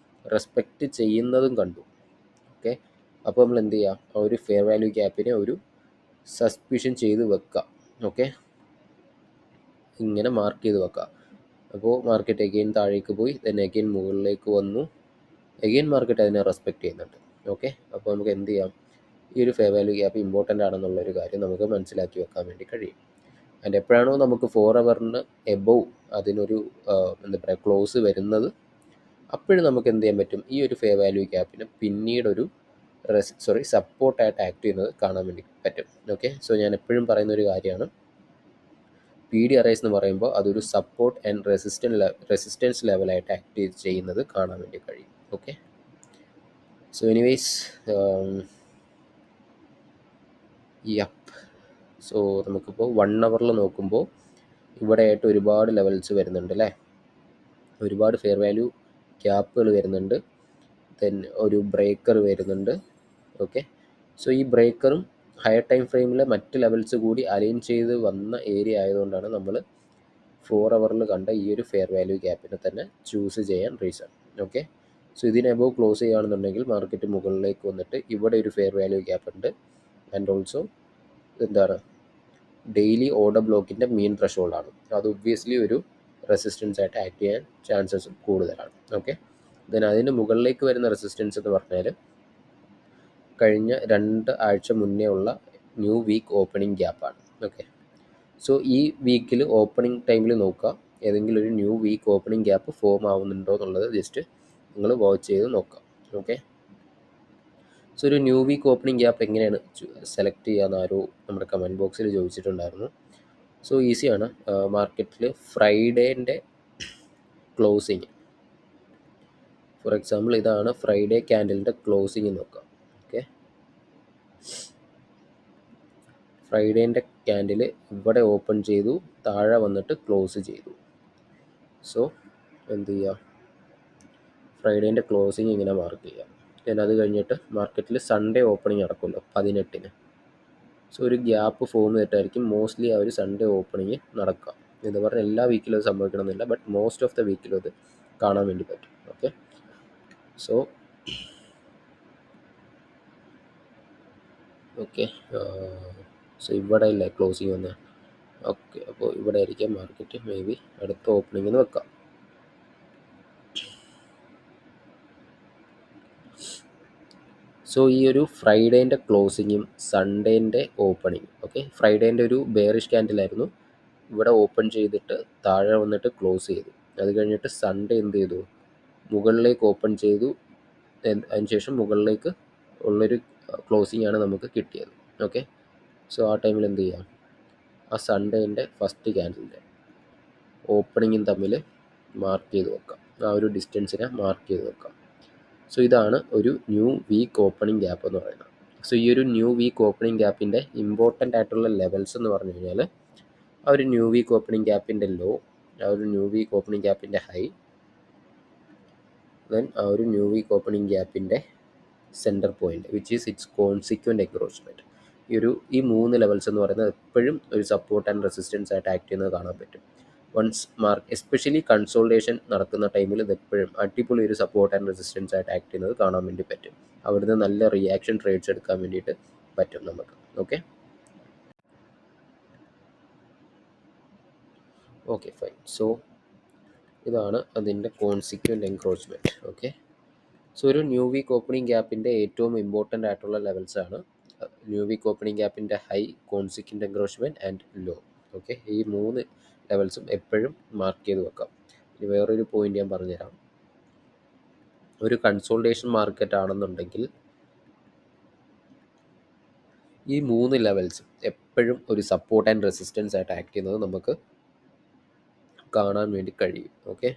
റെസ്പെക്റ്റ് ചെയ്യുന്നതും കണ്ടു. ഓക്കെ, അപ്പോൾ നമ്മൾ എന്ത് ചെയ്യുക? ആ ഒരു ഫെയർ വാല്യൂ ഗ്യാപ്പിനെ ഒരു സസ്പിഷൻ ചെയ്ത് വെക്കുക. ഓക്കെ, ഇങ്ങനെ മാർക്ക് ചെയ്ത് വെക്കുക. അപ്പോൾ മാർക്കറ്റ് എഗെയിൻ താഴേക്ക് പോയി, ദെൻ എഗെയിൻ മുകളിലേക്ക് വന്നു, എഗെയിൻ മാർക്കറ്റ് അതിനെ റെസ്പെക്റ്റ് ചെയ്യുന്നുണ്ട്. ഓക്കെ, അപ്പോൾ നമുക്ക് എന്ത് ചെയ്യാം? ഈ ഒരു ഫെയർ വാല്യൂ ഗ്യാപ്പ് ഇമ്പോർട്ടൻ്റ് ആണെന്നുള്ളൊരു കാര്യം നമുക്ക് മനസ്സിലാക്കി വെക്കാൻ വേണ്ടി കഴിയും. ആൻഡ് എപ്പോഴാണോ നമുക്ക് 4 അവറിന് എബോവ് അതിനൊരു എന്താ പറയുക ക്ലോസ് വരുന്നത്, അപ്പോഴും നമുക്ക് എന്ത് ചെയ്യാൻ പറ്റും? ഈ ഒരു ഫെയർ വാല്യൂ ഗ്യാപ്പിന് പിന്നീടൊരു സപ്പോർട്ടായിട്ട് ആക്ട് ചെയ്യുന്നത് കാണാൻ വേണ്ടി പറ്റും. ഓക്കെ, സോ ഞാൻ എപ്പോഴും പറയുന്ന ഒരു കാര്യമാണ്, PDRS എന്ന് പറയുമ്പോൾ അതൊരു സപ്പോർട്ട് ആൻഡ് റെസിസ്റ്റൻസ് ലെവലായിട്ട് ആക്ട് ചെയ്യുന്നത് കാണാൻ വേണ്ടി കഴിയും. Okay, so anyways yup. So നമുക്കിപ്പോൾ 1 അവറിൽ നോക്കുമ്പോൾ ഇവിടെയായിട്ട് ഒരുപാട് ലെവൽസ് വരുന്നുണ്ട് അല്ലേ, ഒരുപാട് ഫെയർ വാല്യൂ ഗ്യാപ്പുകൾ വരുന്നുണ്ട്, ദെൻ ഒരു ബ്രേക്കർ വരുന്നുണ്ട്. ഓക്കെ, സോ ഈ ബ്രേക്കറും ഹയർ ടൈം ഫ്രെയിമിലെ മറ്റ് ലെവൽസ് കൂടി അലൈൻ ചെയ്ത് വന്ന ഏരിയ ആയതുകൊണ്ടാണ് നമ്മൾ 4 അവറിൽ കണ്ട ഈ ഒരു ഫെയർ വാല്യൂ ഗ്യാപ്പിനെ തന്നെ ചൂസ് ചെയ്യാൻ റീസൺ. ഓക്കെ, സോ ഇതിന് എബോവ് ക്ലോസ് ചെയ്യുകയാണെന്നുണ്ടെങ്കിൽ മാർക്കറ്റ് മുകളിലേക്ക് വന്നിട്ട് ഇവിടെ ഒരു ഫെയർ വാല്യൂ ഗ്യാപ്പ് ഉണ്ട്, ആൻഡ് ഓൾസോ എന്താണ് ഡെയിലി ഓർഡർ ബ്ലോക്കിൻ്റെ മീൻ ത്രഷോൾഡാണ്. അത് ഒബ്വിയസ്ലി ഒരു റെസിസ്റ്റൻസ് ആയിട്ട് ആക്ട് ചെയ്യാൻ ചാൻസസ് കൂടുതലാണ്. ഓക്കെ, ദെൻ അതിന് മുകളിലേക്ക് വരുന്ന റെസിസ്റ്റൻസ് എന്ന് പറഞ്ഞാൽ കഴിഞ്ഞ 2 ആഴ്ച മുന്നേ ഉള്ള ന്യൂ വീക്ക് ഓപ്പണിംഗ് ഗ്യാപ്പാണ്. ഓക്കെ, സോ ഈ വീക്കിൽ ഓപ്പണിംഗ് ടൈമിൽ നോക്കുക, ഏതെങ്കിലും ഒരു new week opening gap form ആവുന്നുണ്ടോ എന്നുള്ളത് ജസ്റ്റ് നിങ്ങൾ വാച്ച് ചെയ്ത് നോക്കുക. ഓക്കെ, സോ ഒരു ന്യൂ വീക്ക് ഓപ്പണിംഗ് ഗ്യാപ്പ് എങ്ങനെയാണ് സെലക്ട് ചെയ്യാമെന്ന് ആരോ നമ്മുടെ കമൻറ്റ് ബോക്സിൽ ചോദിച്ചിട്ടുണ്ടായിരുന്നു. സോ ഈസിയാണ്. മാർക്കറ്റിൽ ഫ്രൈഡേൻ്റെ ക്ലോസിങ്, ഫോർ എക്സാമ്പിൾ ഇതാണ് ഫ്രൈഡേ ക്യാൻഡലിൻ്റെ ക്ലോസിങ് നോക്കാം. ഓക്കെ, ഫ്രൈഡേൻ്റെ ക്യാൻഡിൽ ഇവിടെ ഓപ്പൺ ചെയ്തു, താഴെ വന്നിട്ട് ക്ലോസ് ചെയ്തു. സോ എന്ത് ചെയ്യുക? ഫ്രൈഡേൻ്റെ ക്ലോസിങ് ഇങ്ങനെ മാർക്ക് ചെയ്യുക. then അത് കഴിഞ്ഞിട്ട് മാർക്കറ്റിൽ സൺഡേ ഓപ്പണിംഗ് നടക്കുമല്ലോ 18-ന്. സോ ഒരു ഗ്യാപ്പ് ഫോം ചെയ്തിട്ടായിരിക്കും മോസ്റ്റ്ലി ആ ഒരു സൺഡേ ഓപ്പണിങ് നടക്കുക. എന്ന് പറഞ്ഞാൽ എല്ലാ വീക്കിലും അത് സംഭവിക്കണമെന്നില്ല, ബട്ട് മോസ്റ്റ് ഓഫ് ദ വീക്കിലും അത് കാണാൻ വേണ്ടി പറ്റും. ഓക്കെ, സോ സോ ഇവിടെ അല്ലേ ക്ലോസിങ് വന്നത്. ഓക്കെ, അപ്പോൾ ഇവിടെ ആയിരിക്കാം മാർക്കറ്റ് മേ ബി അടുത്ത ഓപ്പണിംഗ് എന്ന് വെക്കാം. സോ ഈ ഒരു ഫ്രൈഡേൻ്റെ ക്ലോസിങ്ങും സൺഡേൻ്റെ ഓപ്പണിങ്, ഓക്കെ, ഫ്രൈഡേൻ്റെ ഒരു ബെയറിഷ് ക്യാൻഡിലായിരുന്നു, ഇവിടെ ഓപ്പൺ ചെയ്തിട്ട് താഴെ വന്നിട്ട് ക്ലോസ് ചെയ്തു. അത് കഴിഞ്ഞിട്ട് സൺഡേ എന്ത് ചെയ്തു? മുകളിലേക്ക് ഓപ്പൺ ചെയ്തു, അതിനുശേഷം മുകളിലേക്ക് ഉള്ളൊരു ക്ലോസിംഗ് ആണ് നമുക്ക് കിട്ടിയത്. ഓക്കെ, സോ ആ ടൈമിൽ എന്ത് ചെയ്യാം? ആ സൺഡേൻ്റെ ഫസ്റ്റ് ക്യാൻഡിലിൻ്റെ ഓപ്പണിങ്ങും തമ്മിൽ മാർക്ക് ചെയ്ത് വെക്കാം, ആ ഒരു ഡിസ്റ്റൻസിനെ മാർക്ക് ചെയ്ത് വെക്കാം. സോ ഇതാണ് ഒരു ന്യൂ വീക്ക് ഓപ്പണിംഗ് ഗ്യാപ്പ് എന്ന് പറയുന്നത്. സോ ഈ ഒരു ന്യൂ വീക്ക് ഓപ്പണിംഗ് ഗ്യാപ്പിൻ്റെ ഇമ്പോർട്ടൻ്റ് ആയിട്ടുള്ള ലെവൽസ് എന്ന് പറഞ്ഞു കഴിഞ്ഞാൽ ആ ഒരു ന്യൂ വീക്ക് ഓപ്പണിംഗ് ഗ്യാപ്പിൻ്റെ ലോ, ആ ഒരു ന്യൂ വീക്ക് ഓപ്പണിംഗ് ഗ്യാപ്പിൻ്റെ ഹൈ, ദെൻ ആ ഒരു ന്യൂ വീക്ക് ഓപ്പണിംഗ് ഗ്യാപ്പിൻ്റെ centre point which is its consequent encroachment. ഈ 3 ലെവൽസ് എന്ന് പറയുന്നത് എപ്പോഴും ഒരു സപ്പോർട്ട് ആൻഡ് റെസിസ്റ്റൻസ് ആയിട്ട് ആക്ട് ചെയ്യുന്നത് കാണാൻ പറ്റും. വൺസ് എസ്പെഷ്യലി കൺസോൾട്ടേഷൻ നടക്കുന്ന ടൈമിൽ ഇത് എപ്പോഴും അടിപൊളി ഒരു സപ്പോർട്ട് ആൻഡ് റെസിസ്റ്റൻസ് ആയിട്ട് ആക്ട് ചെയ്യുന്നത് കാണാൻ വേണ്ടി പറ്റും. അവിടുന്ന് നല്ല റിയാക്ഷൻ ട്രേഡ്സ് എടുക്കാൻ വേണ്ടിയിട്ട് പറ്റും നമുക്ക്. Okay, okay fine. സോ ഇതാണ് അതിൻ്റെ കോൺസിക്വൻ്റ് എൻക്രോച്ച്മെൻറ്റ്. ഓക്കെ. സോ ഒരു ന്യൂ വീക്ക് ഓപ്പണിംഗ് ഗ്യാപ്പിൻ്റെ ഏറ്റവും ഇമ്പോർട്ടൻ്റ് ആയിട്ടുള്ള ലെവൽസ് ആണ് ന്യൂ വീക്ക് ഓപ്പണിംഗ് ഗ്യാപ്പിൻ്റെ high, consequent encroachment and low. Okay. ഈ 3 ലെവൽസും എപ്പോഴും മാർക്ക് ചെയ്ത് വെക്കാം. ഇനി വേറൊരു പോയിന്റ് ഞാൻ പറഞ്ഞുതരാം. ഒരു കൺസോൾട്ടേഷൻ മാർക്കറ്റ് ആണെന്നുണ്ടെങ്കിൽ ഈ 3 ലെവൽസും എപ്പോഴും ഒരു സപ്പോർട്ട് ആൻഡ് റെസിസ്റ്റൻസ് ആയിട്ട് ആക്ട് ചെയ്യുന്നത് നമുക്ക് കാണാൻ വേണ്ടി കഴിയും. ഓക്കെ.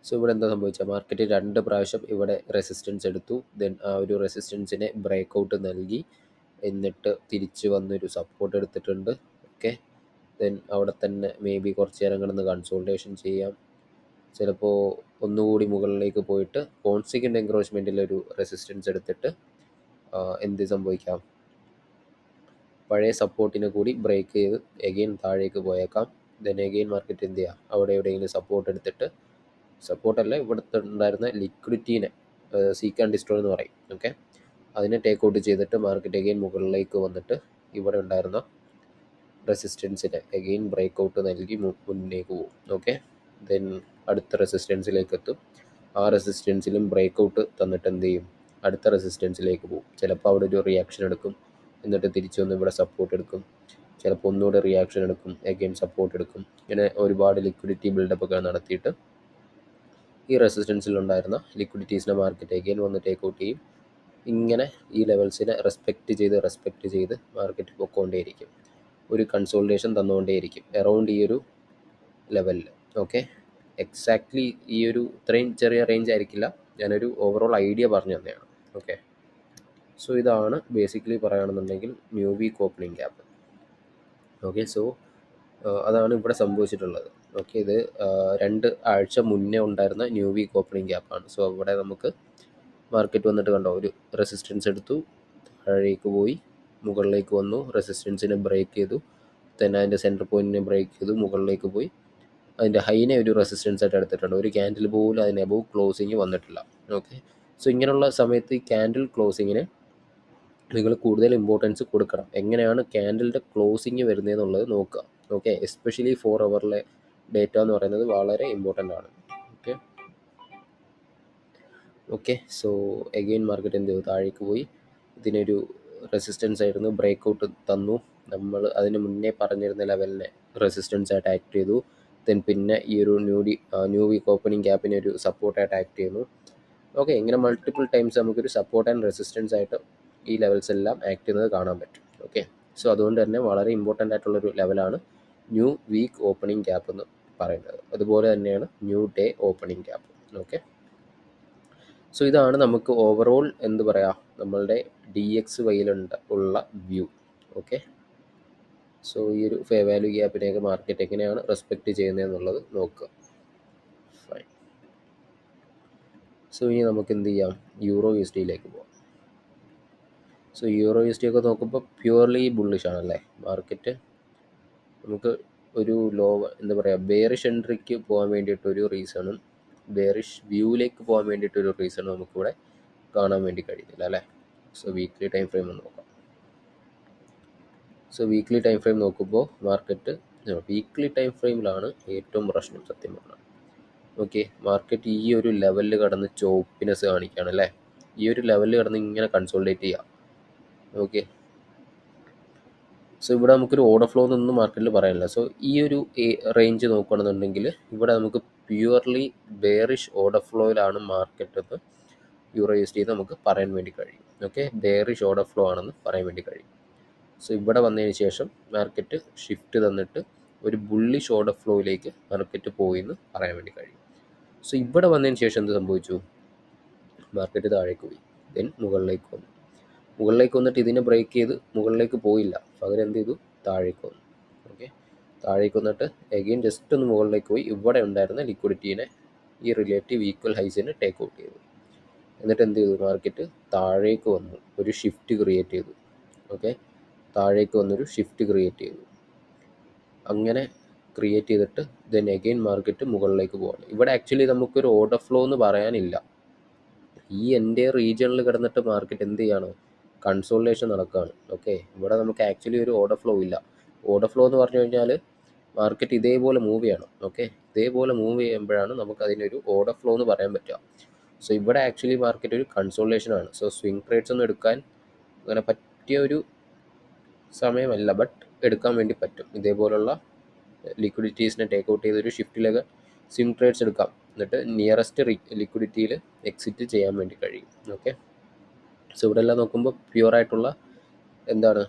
സോ ഇവിടെ എന്താ സംഭവിച്ചാൽ മാർക്കറ്റ് 2 പ്രാവശ്യം ഇവിടെ റെസിസ്റ്റൻസ് എടുത്തു, ദെൻ ആ ഒരു റെസിസ്റ്റൻസിനെ ബ്രേക്ക് ഔട്ട് നൽകി, എന്നിട്ട് തിരിച്ച് വന്നൊരു സപ്പോർട്ട് എടുത്തിട്ടുണ്ട്. ഓക്കെ. ദെൻ അവിടെ തന്നെ മേ ബി കുറച്ച് നേരം കിടന്ന് കൺസോൾട്ടേഷൻ ചെയ്യാം. ചിലപ്പോൾ ഒന്നുകൂടി മുകളിലേക്ക് പോയിട്ട് കോൺസിക്വൻ്റ് എൻക്രോച്ച്മെൻറ്റിൽ ഒരു റെസിസ്റ്റൻസ് എടുത്തിട്ട് എന്ത് സംഭവിക്കാം, പഴയ സപ്പോർട്ടിനെ കൂടി ബ്രേക്ക് ചെയ്ത് എഗെയിൻ താഴേക്ക് പോയേക്കാം. ദെൻ എഗെയിൻ മാർക്കറ്റ് എന്ത് ചെയ്യുക, അവിടെ എവിടെയെങ്കിലും സപ്പോർട്ട് എടുത്തിട്ട്, സപ്പോർട്ടല്ല ഇവിടുത്തെ ഉണ്ടായിരുന്ന ലിക്വിഡിറ്റീനെ സീക്ക് ആൻഡ് ഡിസ്ട്രോയ് എന്ന് പറയും. ഓക്കെ. അതിനെ ടേക്ക് ഔട്ട് ചെയ്തിട്ട് മാർക്കറ്റ് എഗെയിൻ മുകളിലേക്ക് വന്നിട്ട് ഇവിടെ ഉണ്ടായിരുന്ന റെസിസ്റ്റൻസിനെ എഗെയിൻ ബ്രേക്ക് ഔട്ട് നൽകി മുന്നേക്ക് പോകും. ഓക്കെ. ദെൻ അടുത്ത റെസിസ്റ്റൻസിലേക്ക് എത്തും. ആ റെസിസ്റ്റൻസിലും ബ്രേക്ക് ഔട്ട് തന്നിട്ട് എന്ത് ചെയ്യും, അടുത്ത റെസിസ്റ്റൻസിലേക്ക് പോകും. ചിലപ്പോൾ അവിടെ ഒരു റിയാക്ഷൻ എടുക്കും, എന്നിട്ട് തിരിച്ചു വന്ന് ഇവിടെ സപ്പോർട്ട് എടുക്കും. ചിലപ്പോൾ ഒന്നുകൂടെ റിയാക്ഷൻ എടുക്കും, എഗെയിൻ സപ്പോർട്ട് എടുക്കും. ഇങ്ങനെ ഒരുപാട് ലിക്വിഡിറ്റി ബിൽഡപ്പ് ഒക്കെ നടത്തിയിട്ട് ഈ റെസിസ്റ്റൻസിലുണ്ടായിരുന്ന ലിക്വിഡിറ്റീസിനെ മാർക്കറ്റ് എഗെയിൻ വന്ന് ടേക്ക് ഔട്ട് ചെയ്യും. ഇങ്ങനെ ഈ ലെവൽസിനെ റെസ്പെക്റ്റ് ചെയ്ത് മാർക്കറ്റ് പൊക്കോണ്ടേയിരിക്കും. ഒരു കൺസോൾട്ടേഷൻ തന്നുകൊണ്ടേയിരിക്കും അറൗണ്ട് ഈ ഒരു ലെവലിൽ. ഓക്കെ. എക്സാക്ട്ലി ഈ ഒരു ഇത്രയും ചെറിയ റേഞ്ച് ആയിരിക്കില്ല, ഞാനൊരു ഓവറോൾ ഐഡിയ പറഞ്ഞു തന്നെയാണ്. ഓക്കെ. സോ ഇതാണ് ബേസിക്കലി പറയുകയാണെന്നുണ്ടെങ്കിൽ new week opening gap. Okay. So അതാണ് ഇവിടെ സംഭവിച്ചിട്ടുള്ളത്. ഓക്കെ. ഇത് 2 ആഴ്ച മുന്നേ ഉണ്ടായിരുന്ന ന്യൂ വീക്ക് ഓപ്പണിംഗ് ഗ്യാപ്പാണ്. സോ ഇവിടെ നമുക്ക് മാർക്കറ്റ് വന്നിട്ട് കണ്ടോ, ഒരു റെസിസ്റ്റൻസ് എടുത്തു, താഴേക്ക് പോയി, മുകളിലേക്ക് വന്നു, റെസിസ്റ്റൻസിനെ ബ്രേക്ക് ചെയ്തു, then അതിൻ്റെ സെൻറ്റർ പോയിൻറ്റിനെ ബ്രേക്ക് ചെയ്തു, മുകളിലേക്ക് പോയി, അതിൻ്റെ ഹൈനെ ഒരു റെസിസ്റ്റൻസ് ആയിട്ട് എടുത്തിട്ടുണ്ട്. ഒരു ക്യാൻഡിൽ പോലും അതിന് അബവ് ക്ലോസിങ് വന്നിട്ടില്ല. ഓക്കെ. സോ ഇങ്ങനെയുള്ള സമയത്ത് ഈ ക്യാൻഡിൽ ക്ലോസിങ്ങിന് നിങ്ങൾ കൂടുതൽ ഇമ്പോർട്ടൻസ് കൊടുക്കണം. എങ്ങനെയാണ് ക്യാൻഡിലിൻ്റെ ക്ലോസിങ് വരുന്നതെന്നുള്ളത് നോക്കുക. ഓക്കെ. എസ്പെഷ്യലി 4 ഹവറിലെ ഡേറ്റ എന്ന് പറയുന്നത് വളരെ ഇമ്പോർട്ടൻ്റ് ആണ്. Okay. Okay. So again market എന്ത് ചെയ്തു, താഴേക്ക് പോയി, ഇതിനൊരു റെസിസ്റ്റൻസ് ആയിരുന്നു, ബ്രേക്ക് ഔട്ട് തന്നു. നമ്മൾ അതിന് മുന്നേ പറഞ്ഞിരുന്ന ലെവലിനെ റെസിസ്റ്റൻസ് ആയിട്ട് ആക്ട് ചെയ്തു. ദെൻ പിന്നെ ഈ ഒരു ന്യൂ വീക്ക് ഓപ്പണിംഗ് ഗ്യാപ്പിനെ ഒരു സപ്പോർട്ടായിട്ട് ആക്ട് ചെയ്യുന്നു. ഓക്കെ. ഇങ്ങനെ മൾട്ടിപ്പിൾ ടൈംസ് നമുക്കൊരു സപ്പോർട്ട് ആൻഡ് റെസിസ്റ്റൻസ് ആയിട്ട് ഈ ലെവൽസ് എല്ലാം ആക്ട് ചെയ്യുന്നത് കാണാൻ പറ്റും. ഓക്കെ. സോ അതുകൊണ്ട് തന്നെ വളരെ ഇമ്പോർട്ടൻ്റ് ആയിട്ടുള്ളൊരു ലെവലാണ് ന്യൂ വീക്ക് ഓപ്പണിംഗ് ഗ്യാപ്പ് എന്ന് പറയുന്നത്. അതുപോലെ തന്നെയാണ് new day opening gap. Okay. So ഇതാണ് നമുക്ക് ഓവറോൾ എന്ത് പറയുക, നമ്മളുടെ DXY ഉള്ള വ്യൂ. ഓക്കെ. സോ ഈ ഒരു ഫെയർ വാല്യൂ ഗ്യാപ്പിനെയൊക്കെ മാർക്കറ്റ് എങ്ങനെയാണ് റെസ്പെക്റ്റ് ചെയ്യുന്നതെന്നുള്ളത് നോക്കുക. ഫൈൻ. സോ ഇനി നമുക്ക് എന്ത് ചെയ്യാം, യൂറോ USDയിലേക്ക് പോകാം. സോ യൂറോ USD ഒക്കെ നോക്കുമ്പോൾ പ്യുവർലി ബുള്ളിഷ് ആണല്ലേ മാർക്കറ്റ്. നമുക്ക് ഒരു എന്താ പറയുക, ബെയറിഷ് എൻട്രിക്ക് പോകാൻ വേണ്ടിയിട്ടൊരു റീസണും ബെയറിഷ് വ്യൂവിലേക്ക് പോകാൻ വേണ്ടിയിട്ടൊരു റീസണും നമുക്കിവിടെ കാണാൻ വേണ്ടി കഴിയുന്നില്ല അല്ലേ. സോ വീക്ക്ലി ടൈം ഫ്രെയിം ഒന്ന് നോക്കാം. സോ വീക്ക്ലി ടൈം ഫ്രെയിം നോക്കുമ്പോൾ മാർക്കറ്റ് വീക്ക്ലി ടൈം ഫ്രെയിമിലാണ് ഏറ്റവും പ്രശ്നം സത്യം പറഞ്ഞാൽ. ഓക്കെ. മാർക്കറ്റ് ഈ ഒരു ലെവലിൽ കടന്ന് ചോപ്പിനെസ് കാണിക്കുകയാണ് അല്ലേ. ഈ ഒരു ലെവലിൽ കടന്ന് ഇങ്ങനെ കൺസോൾട്ടേറ്റ് ചെയ്യാം. ഓക്കെ. സോ ഇവിടെ നമുക്കൊരു ഓർഡർ ഫ്ലോ എന്നൊന്നും മാർക്കറ്റിൽ പറയാനില്ല. സോ ഈ ഒരു റേഞ്ച് നോക്കുകയാണെന്നുണ്ടെങ്കിൽ ഇവിടെ നമുക്ക് പ്യുവർലി ബെയറിഷ് ഓർഡർ ഫ്ലോയിലാണ് മാർക്കറ്റ് എന്ന് യൂറോ USD നമുക്ക് പറയാൻ വേണ്ടി കഴിയും. ഓക്കെ. ബെയറിഷ് ഓർഡർ ഫ്ലോ ആണെന്ന് പറയാൻ വേണ്ടി കഴിയും. സോ ഇവിടെ വന്നതിന് ശേഷം മാർക്കറ്റ് ഷിഫ്റ്റ് തന്നിട്ട് ഒരു ബുള്ളിഷ് ഓർഡർ ഫ്ലോയിലേക്ക് മാർക്കറ്റ് പോയി എന്ന് പറയാൻ വേണ്ടി കഴിയും. സോ ഇവിടെ വന്നതിന് ശേഷം എന്ത് സംഭവിച്ചു, മാർക്കറ്റ് താഴേക്ക് പോയി, ദെൻ മുകളിലേക്ക് വന്നു. മുകളിലേക്ക് വന്നിട്ട് ഇതിനെ ബ്രേക്ക് ചെയ്ത് മുകളിലേക്ക് പോയില്ല, പകരം എന്ത് ചെയ്തു, താഴേക്ക് വന്നു. ഓക്കെ. താഴേക്ക് വന്നിട്ട് എഗെയിൻ ജസ്റ്റ് ഒന്ന് മുകളിലേക്ക് പോയി, ഇവിടെ ഉണ്ടായിരുന്ന ലിക്വിഡിറ്റീനെ ഈ റിലേറ്റീവ് ഈക്വൽ ഹൈസിനെ ടേക്ക് ഔട്ട് ചെയ്തു. എന്നിട്ട് എന്ത് ചെയ്തു, മാർക്കറ്റ് താഴേക്ക് വന്നു, ഒരു ഷിഫ്റ്റ് ക്രിയേറ്റ് ചെയ്തു. ഓക്കെ. താഴേക്ക് വന്നൊരു ഷിഫ്റ്റ് ക്രിയേറ്റ് ചെയ്തു. അങ്ങനെ ക്രിയേറ്റ് ചെയ്തിട്ട് ദെൻ എഗെയിൻ മാർക്കറ്റ് മുകളിലേക്ക് പോകണം. ഇവിടെ ആക്ച്വലി നമുക്കൊരു ഓർഡർ ഫ്ലോ എന്ന് പറയാനില്ല. ഈ എൻ്റെ റീജിയണിൽ കിടന്നിട്ട് മാർക്കറ്റ് എന്ത് ചെയ്യാണ്, കൺസോൾട്ടേഷൻ നടക്കുകയാണ്. ഓക്കെ. ഇവിടെ നമുക്ക് ആക്ച്വലി ഒരു ഓർഡർ ഫ്ലോ ഇല്ല. ഓർഡർ ഫ്ലോ എന്ന് പറഞ്ഞു കഴിഞ്ഞാൽ മാർക്കറ്റ് ഇതേപോലെ മൂവ് ചെയ്യണം. ഓക്കെ, ഇതേപോലെ മൂവ് ചെയ്യുമ്പോഴാണ് നമുക്ക് അതിനൊരു ഓർഡർ ഫ്ലോ എന്ന് പറയാൻ പറ്റുക. സോ ഇവിടെ ആക്ച്വലി മാർക്കറ്റ് ഒരു കൺസോൾട്ടേഷൻ ആണ്. സോ സ്വിംഗ് ട്രേഡ്സ് ഒന്നും എടുക്കാൻ അങ്ങനെ പറ്റിയ ഒരു സമയമല്ല, ബട്ട് എടുക്കാൻ വേണ്ടി പറ്റും. ഇതേപോലുള്ള ലിക്വിഡിറ്റീസിനെ ടേക്ക് ഔട്ട് ചെയ്തൊരു ഷിഫ്റ്റിലൊക്കെ സ്വിംഗ് ട്രേഡ്സ് എടുക്കാം, എന്നിട്ട് നിയറസ്റ്റ് ലിക്വിഡിറ്റിയിൽ എക്സിറ്റ് ചെയ്യാൻ വേണ്ടി കഴിയും. ഓക്കെ, സോ ഇവിടെ എല്ലാം നോക്കുമ്പോൾ പ്യുവർ ആയിട്ടുള്ള എന്താണ്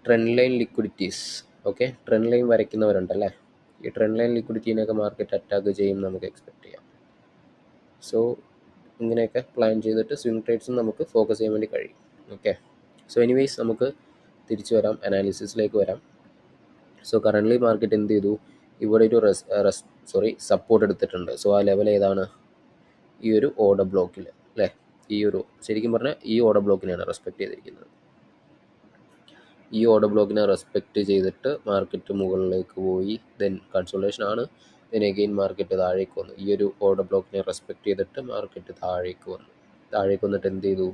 trend line liquidities. Okay, trend line വരയ്ക്കുന്നവരുണ്ടല്ലേ, ഈ ട്രെൻഡ് ലൈൻ ലിക്വിഡിറ്റീനൊക്കെ മാർക്കറ്റ് അറ്റാക്ക് ചെയ്യും നമുക്ക് എക്സ്പെക്ട് ചെയ്യാം. സോ ഇങ്ങനെയൊക്കെ പ്ലാൻ ചെയ്തിട്ട് സ്വിംഗ് ട്രേഡ്സും നമുക്ക് ഫോക്കസ് ചെയ്യാൻ വേണ്ടി കഴിയും. ഓക്കെ, സോ എനിവേയ്സ് നമുക്ക് തിരിച്ചു വരാം, അനാലിസിസിലേക്ക് വരാം. സോ കറൻ്റ്ലി മാർക്കറ്റ് എന്ത് ചെയ്തു, ഇവിടെ ഒരു സപ്പോർട്ട് എടുത്തിട്ടുണ്ട്. സോ ആ ലെവൽ ഏതാണ്, ഈ ഒരു ഓർഡർ ബ്ലോക്കിൽ അല്ലേ, ഈ ഒരു ശരിക്കും പറഞ്ഞാൽ ഈ ഓർഡർ ബ്ലോക്കിനെയാണ് റെസ്പെക്ട് ചെയ്തിരിക്കുന്നത്. ഈ ഓർഡർ ബ്ലോക്കിനെ റെസ്പെക്റ്റ് ചെയ്തിട്ട് മാർക്കറ്റ് മുകളിലേക്ക് പോയി, ദെൻ കൺസോൾട്ടേഷൻ ആണ്, ദെൻ അഗെയിൻ മാർക്കറ്റ് താഴേക്ക് വന്നു. ഈ ഒരു ഓർഡർ ബ്ലോക്കിനെ റെസ്പെക്റ്റ് ചെയ്തിട്ട് മാർക്കറ്റ് താഴേക്ക് വന്നു. താഴേക്ക് വന്നിട്ട് എന്ത് ചെയ്തു,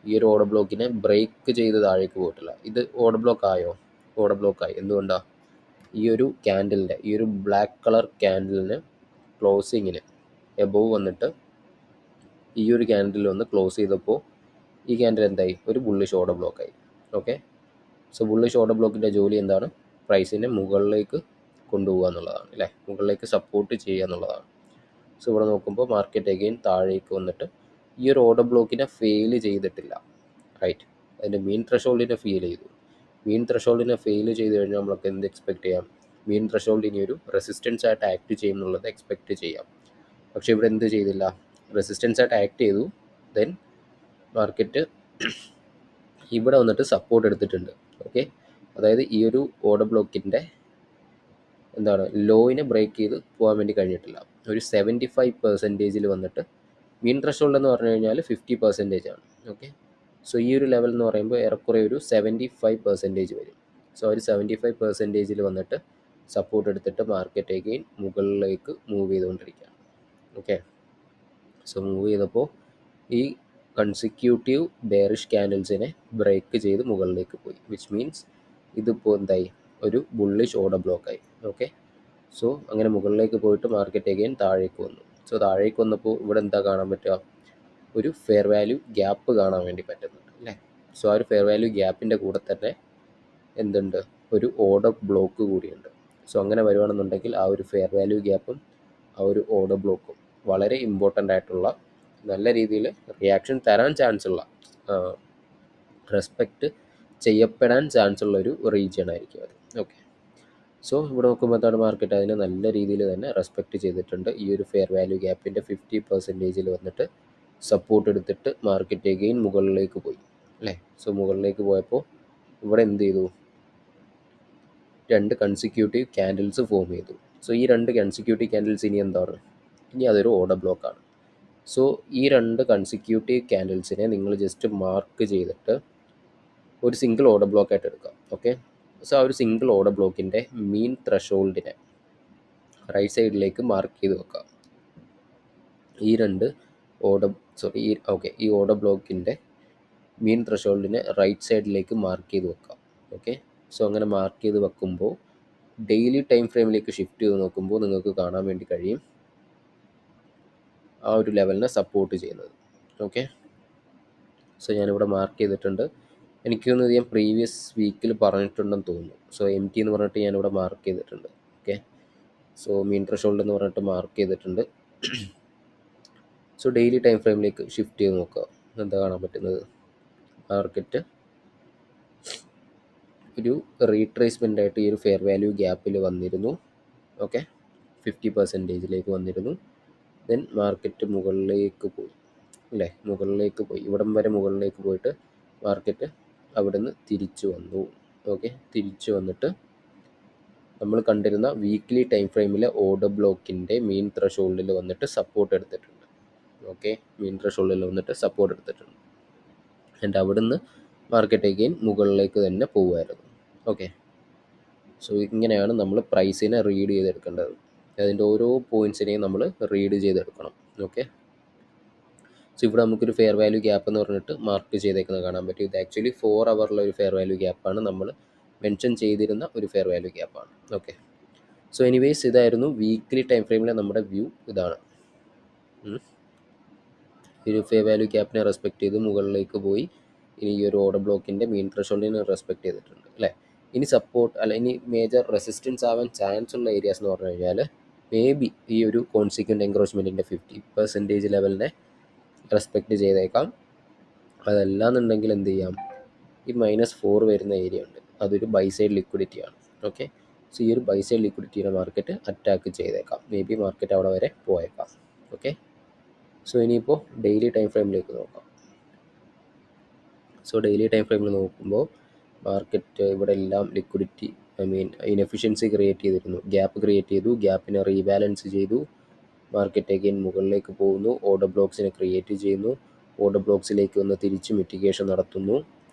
ഈ ഒരു ഓർഡർ ബ്ലോക്കിനെ ബ്രേക്ക് ചെയ്ത് താഴേക്ക് പോയിട്ടില്ല. ഇത് ഓർഡർ ബ്ലോക്ക് ആയോ, ഓർഡർ ബ്ലോക്ക് ആയി. എന്തുകൊണ്ടാണ്, ഈ ഒരു ക്യാൻഡലിൻ്റെ, ഈ ഒരു ബ്ലാക്ക് കളർ ക്യാൻഡലിന് ക്ലോസിങ്ങിന് എബോവ് വന്നിട്ട് ഈ ഒരു ക്യാൻഡിൽ ഒന്ന് ക്ലോസ് ചെയ്തപ്പോൾ ഈ ക്യാൻഡിൽ എന്തായി, ഒരു ബുള്ളിഷ് ഓർഡർ ബ്ലോക്കായി. ഓക്കെ, സോ ബുള്ളിഷ് ഓർഡർ ബ്ലോക്കിൻ്റെ ജോലി എന്താണ്, പ്രൈസിനെ മുകളിലേക്ക് കൊണ്ടുപോകുക എന്നുള്ളതാണ് അല്ലേ, മുകളിലേക്ക് സപ്പോർട്ട് ചെയ്യുക എന്നുള്ളതാണ്. സോ ഇവിടെ നോക്കുമ്പോൾ മാർക്കറ്റ് അഗെയിൻ താഴേക്ക് വന്നിട്ട് ഈ ഒരു ഓർഡർ ബ്ലോക്കിനെ ഫെയിൽ ചെയ്തിട്ടില്ല, റൈറ്റ്. അതിൻ്റെ മീൻ ത്രഷോൾഡിനെ മീൻ ത്രഷോൾഡിനെ ഫെയിൽ ചെയ്ത് കഴിഞ്ഞാൽ നമ്മളൊക്കെ എന്ത് എക്സ്പെക്ട് ചെയ്യാം, മീൻ ത്രഷോൾഡ് ഇനി ഒരു റെസിസ്റ്റൻസ് ആയിട്ട് ആക്ട് ചെയ്യും എന്നുള്ളത് എക്സ്പെക്ട് ചെയ്യാം. പക്ഷേ ഇവിടെ എന്ത് ചെയ്തില്ല, റെസിസ്റ്റൻസ് ആയിട്ട് ആക്ട് ചെയ്തു. ദെൻ മാർക്കറ്റ് ഇവിടെ വന്നിട്ട് സപ്പോർട്ട് എടുത്തിട്ടുണ്ട്. ഓക്കെ, അതായത് ഈ ഒരു ഓർഡർ ബ്ലോക്കിൻ്റെ എന്താണ് ലോയിനെ ബ്രേക്ക് ചെയ്ത് പോകാൻ വേണ്ടി കഴിഞ്ഞിട്ടില്ല. ഒരു 75% വന്നിട്ട് മീൻ ത്രഷോൾഡ് എന്ന് പറഞ്ഞു കഴിഞ്ഞാൽ 50% ആണ്. ഓക്കെ, സോ ഈ ഒരു ലെവൽ എന്ന് പറയുമ്പോൾ ഏറെക്കുറെ ഒരു 75% വരും. സോ ഒരു 75% വന്നിട്ട് സപ്പോർട്ട് എടുത്തിട്ട് മാർക്കറ്റ് അഗെയിൻ മുകളിലേക്ക് മൂവ് ചെയ്തുകൊണ്ടിരിക്കുകയാണ്. ഓക്കെ, സോ മൂവ് ചെയ്തപ്പോൾ ഈ കൺസിക്യൂട്ടീവ് ബെയറിഷ് ക്യാൻഡിൽസിനെ ബ്രേക്ക് ചെയ്ത് മുകളിലേക്ക് പോയി, വിച്ച് മീൻസ് ഇതിപ്പോൾ എന്തായി, ഒരു ബുള്ളിഷ് ഓർഡർ ബ്ലോക്കായി. ഓക്കെ, സോ അങ്ങനെ മുകളിലേക്ക് പോയിട്ട് മാർക്കറ്റ് അഗെയിൻ താഴേക്ക് വന്നു. സോ താഴേക്ക് വന്നപ്പോൾ ഇവിടെ എന്താ കാണാൻ പറ്റുക, ഒരു ഫെയർ വാല്യൂ ഗ്യാപ്പ് കാണാൻ വേണ്ടി പറ്റുന്നുണ്ട് അല്ലേ. സോ ആ ഒരു ഫെയർ വാല്യൂ ഗ്യാപ്പിൻ്റെ കൂടെ തന്നെ എന്തുണ്ട്, ഒരു ഓർഡർ ബ്ലോക്ക് കൂടിയുണ്ട്. സോ അങ്ങനെ വരുവാണെന്നുണ്ടെങ്കിൽ ആ ഒരു ഫെയർ വാല്യൂ ഗ്യാപ്പും ആ ഒരു ഓർഡർ ബ്ലോക്കും വളരെ ഇമ്പോർട്ടൻ്റ് ആയിട്ടുള്ള, നല്ല രീതിയിൽ റിയാക്ഷൻ തരാൻ ചാൻസ് ഉള്ള, റെസ്പെക്റ്റ് ചെയ്യപ്പെടാൻ ചാൻസ് ഉള്ള ഒരു റീജിയൻ ആയിരിക്കും അത്. ഓക്കെ, സോ ഇവിടെ നോക്കുമ്പോൾ എന്താണ്, മാർക്കറ്റ് അതിനെ നല്ല രീതിയിൽ തന്നെ റെസ്പെക്റ്റ് ചെയ്തിട്ടുണ്ട്. ഈ ഒരു ഫെയർ വാല്യൂ ഗ്യാപ്പിൻ്റെ 50% വന്നിട്ട് സപ്പോർട്ട് എടുത്തിട്ട് മാർക്കറ്റ് അഗെയിൻ മുകളിലേക്ക് പോയി അല്ലേ. സോ മുകളിലേക്ക് പോയപ്പോൾ ഇവിടെ എന്ത് ചെയ്തു, രണ്ട് കൺസിക്യൂട്ടീവ് ക്യാൻഡിൽസ് ഫോം ചെയ്തു. സോ ഈ രണ്ട് കൺസിക്യൂട്ടീവ് ക്യാൻഡിൽസ് ഇനി എന്താണ്, ഇനി അതൊരു ഓർഡർ ബ്ലോക്കാണ്. സോ ഈ രണ്ട് കൺസിക്യൂട്ടീവ് ക്യാൻഡിൽസിനെ നിങ്ങൾ ജസ്റ്റ് മാർക്ക് ചെയ്തിട്ട് ഒരു സിംഗിൾ ഓർഡർ ബ്ലോക്കായിട്ട് എടുക്കാം. ഓക്കെ, സോ ആ ഒരു സിംഗിൾ ഓർഡർ ബ്ലോക്കിൻ്റെ മീൻ ത്രഷോൾഡിനെ റൈറ്റ് സൈഡിലേക്ക് മാർക്ക് ചെയ്ത് വെക്കാം. ഈ രണ്ട് ഈ ഓർഡർ ബ്ലോക്കിൻ്റെ മീൻ ത്രഷോൾഡിനെ റൈറ്റ് സൈഡിലേക്ക് മാർക്ക് ചെയ്ത് വെക്കാം. ഓക്കെ, സോ അങ്ങനെ മാർക്ക് ചെയ്ത് വെക്കുമ്പോൾ ഡെയിലി ടൈം ഫ്രെയിമിലേക്ക് ഷിഫ്റ്റ് ചെയ്ത് നോക്കുമ്പോൾ നിങ്ങൾക്ക് കാണാൻ വേണ്ടി കഴിയും ആ ഒരു ലെവലിനെ സപ്പോർട്ട് ചെയ്യുന്നത്. ഓക്കെ, സോ ഞാനിവിടെ മാർക്ക് ചെയ്തിട്ടുണ്ട്. എനിക്ക് തോന്നുന്നത് ഞാൻ പ്രീവിയസ് വീക്കിൽ പറഞ്ഞിട്ടുണ്ടെന്ന് തോന്നുന്നു. സോ MT എന്ന് പറഞ്ഞിട്ട് ഞാനിവിടെ മാർക്ക് ചെയ്തിട്ടുണ്ട്. ഓക്കെ, സോ മീൻ ത്രഷോൾഡ് എന്ന് പറഞ്ഞിട്ട് മാർക്ക് ചെയ്തിട്ടുണ്ട്. സോ ഡെയിലി ടൈം ഫ്രെയിമിലേക്ക് ഷിഫ്റ്റ് ചെയ്ത് നോക്കുക, എന്താ കാണാൻ പറ്റുന്നത്, മാർക്കറ്റ് ഒരു റീട്രേസ്മെൻ്റ് ആയിട്ട് ഈ ഒരു ഫെയർ വാല്യൂ ഗ്യാപ്പിൽ വന്നിരുന്നു. ഓക്കെ, 50%ലേക്ക് വന്നിരുന്നു. ദെൻ മാർക്കറ്റ് മുകളിലേക്ക് പോയി അല്ലേ, മുകളിലേക്ക് പോയി, ഇവിടം വരെ മുകളിലേക്ക് പോയിട്ട് മാർക്കറ്റ് അവിടെ നിന്ന് തിരിച്ചു വന്നു. ഓക്കെ, തിരിച്ചു വന്നിട്ട് നമ്മൾ കണ്ടിരുന്ന വീക്ക്ലി ടൈം ഫ്രെയിമിലെ ഓർഡർ ബ്ലോക്കിൻ്റെ മീൻ ത്രഷോൾഡിൽ വന്നിട്ട് സപ്പോർട്ട് എടുത്തിട്ടുണ്ട്. ഓക്കെ, മീൻ ത്രഷോൾഡിൽ വന്നിട്ട് സപ്പോർട്ട് എടുത്തിട്ടുണ്ട്. ആൻഡ് അവിടുന്ന് മാർക്കറ്റ് അഗെയിൻ മുകളിലേക്ക് തന്നെ പോകുമായിരുന്നു. ഓക്കെ, സോ ഇങ്ങനെയാണ് നമ്മൾ പ്രൈസിനെ റീഡ് ചെയ്തെടുക്കേണ്ടത്. അതിൻ്റെ ഓരോ പോയിൻറ്റ്സിനെയും നമ്മൾ റീഡ് ചെയ്തെടുക്കണം. ഓക്കെ, സോ ഇവിടെ നമുക്കൊരു ഫെയർ വാല്യൂ ഗ്യാപ്പ് എന്ന് പറഞ്ഞിട്ട് മാർക്ക് ചെയ്തേക്കുന്നത് കാണാൻ പറ്റും. ഇത് ആക്ച്വലി 4 ഹവറിലെ ഒരു ഫെയർ വാല്യൂ ഗ്യാപ്പാണ് നമ്മൾ മെൻഷൻ ചെയ്തിരുന്ന ഒരു ഫെയർ വാല്യൂ ഗ്യാപ്പാണ്. ഓക്കെ, സോ എനിവേസ് ഇതായിരുന്നു വീക്ക്ലി ടൈം ഫ്രെയിമിലെ നമ്മുടെ വ്യൂ ഇതാണ്. ഈ ഒരു ഫെയർ വാല്യൂ ഗ്യാപ്പിനെ റെസ്പെക്ട് ചെയ്ത് മുകളിലേക്ക് പോയി ഇനി ഈ ഒരു ഓർഡർ ബ്ലോക്കിൻ്റെ മീൻ ത്രെഷോൾഡിനെ റെസ്പെക്ട് ചെയ്തിട്ടുണ്ട് അല്ലേ. ഇനി സപ്പോർട്ട് അല്ല ഇനി മേജർ റെസിസ്റ്റൻസ് ആവാൻ ചാൻസ് ഉള്ള ഏരിയാസ് എന്ന് പറഞ്ഞു കഴിഞ്ഞാൽ മേ ബി ഈ ഒരു കോൺസിക്വൻ്റ് എൻക്രോച്ച്മെൻറ്റിൻ്റെ 50% ലെവലിനെ റെസ്പെക്ട് ചെയ്തേക്കാം. അതല്ലാന്നുണ്ടെങ്കിൽ എന്ത് ചെയ്യാം, ഈ -4 വരുന്ന ഏരിയ ഉണ്ട്, അതൊരു ബൈ സൈഡ് ലിക്വിഡിറ്റിയാണ്. ഓക്കെ, സോ ഈ ഒരു ബൈ സൈഡ് ലിക്വിഡിറ്റിയുടെ മാർക്കറ്റ് അറ്റാക്ക് ചെയ്തേക്കാം, മേ ബി മാർക്കറ്റ് അവിടെ വരെ പോയേക്കാം. ഓക്കെ, സോ ഇനിയിപ്പോൾ ഡെയിലി ടൈം ഫ്രെയിമിലേക്ക് നോക്കാം. സോ ഡെയിലി ടൈം ഫ്രെയിമിൽ നോക്കുമ്പോൾ മാർക്കറ്റ് ഇവിടെ എല്ലാം ലിക്വിഡിറ്റി ഇനെഫിഷ്യൻസി ക്രിയേറ്റ് ചെയ്തിരുന്നു, ഗ്യാപ്പ് ക്രിയേറ്റ് ചെയ്തു, ഗ്യാപ്പിനെ റീബാലൻസ് ചെയ്തു, മാർക്കറ്റ് അഗെയിൻ മുകളിലേക്ക് പോകുന്നു, ഓർഡർ ബ്ലോക്സിനെ ക്രിയേറ്റ് ചെയ്യുന്നു, ഓർഡർ ബ്ലോക്സിലേക്ക് വന്ന് തിരിച്ച് മിറ്റിഗേഷൻ നടത്തുന്നു,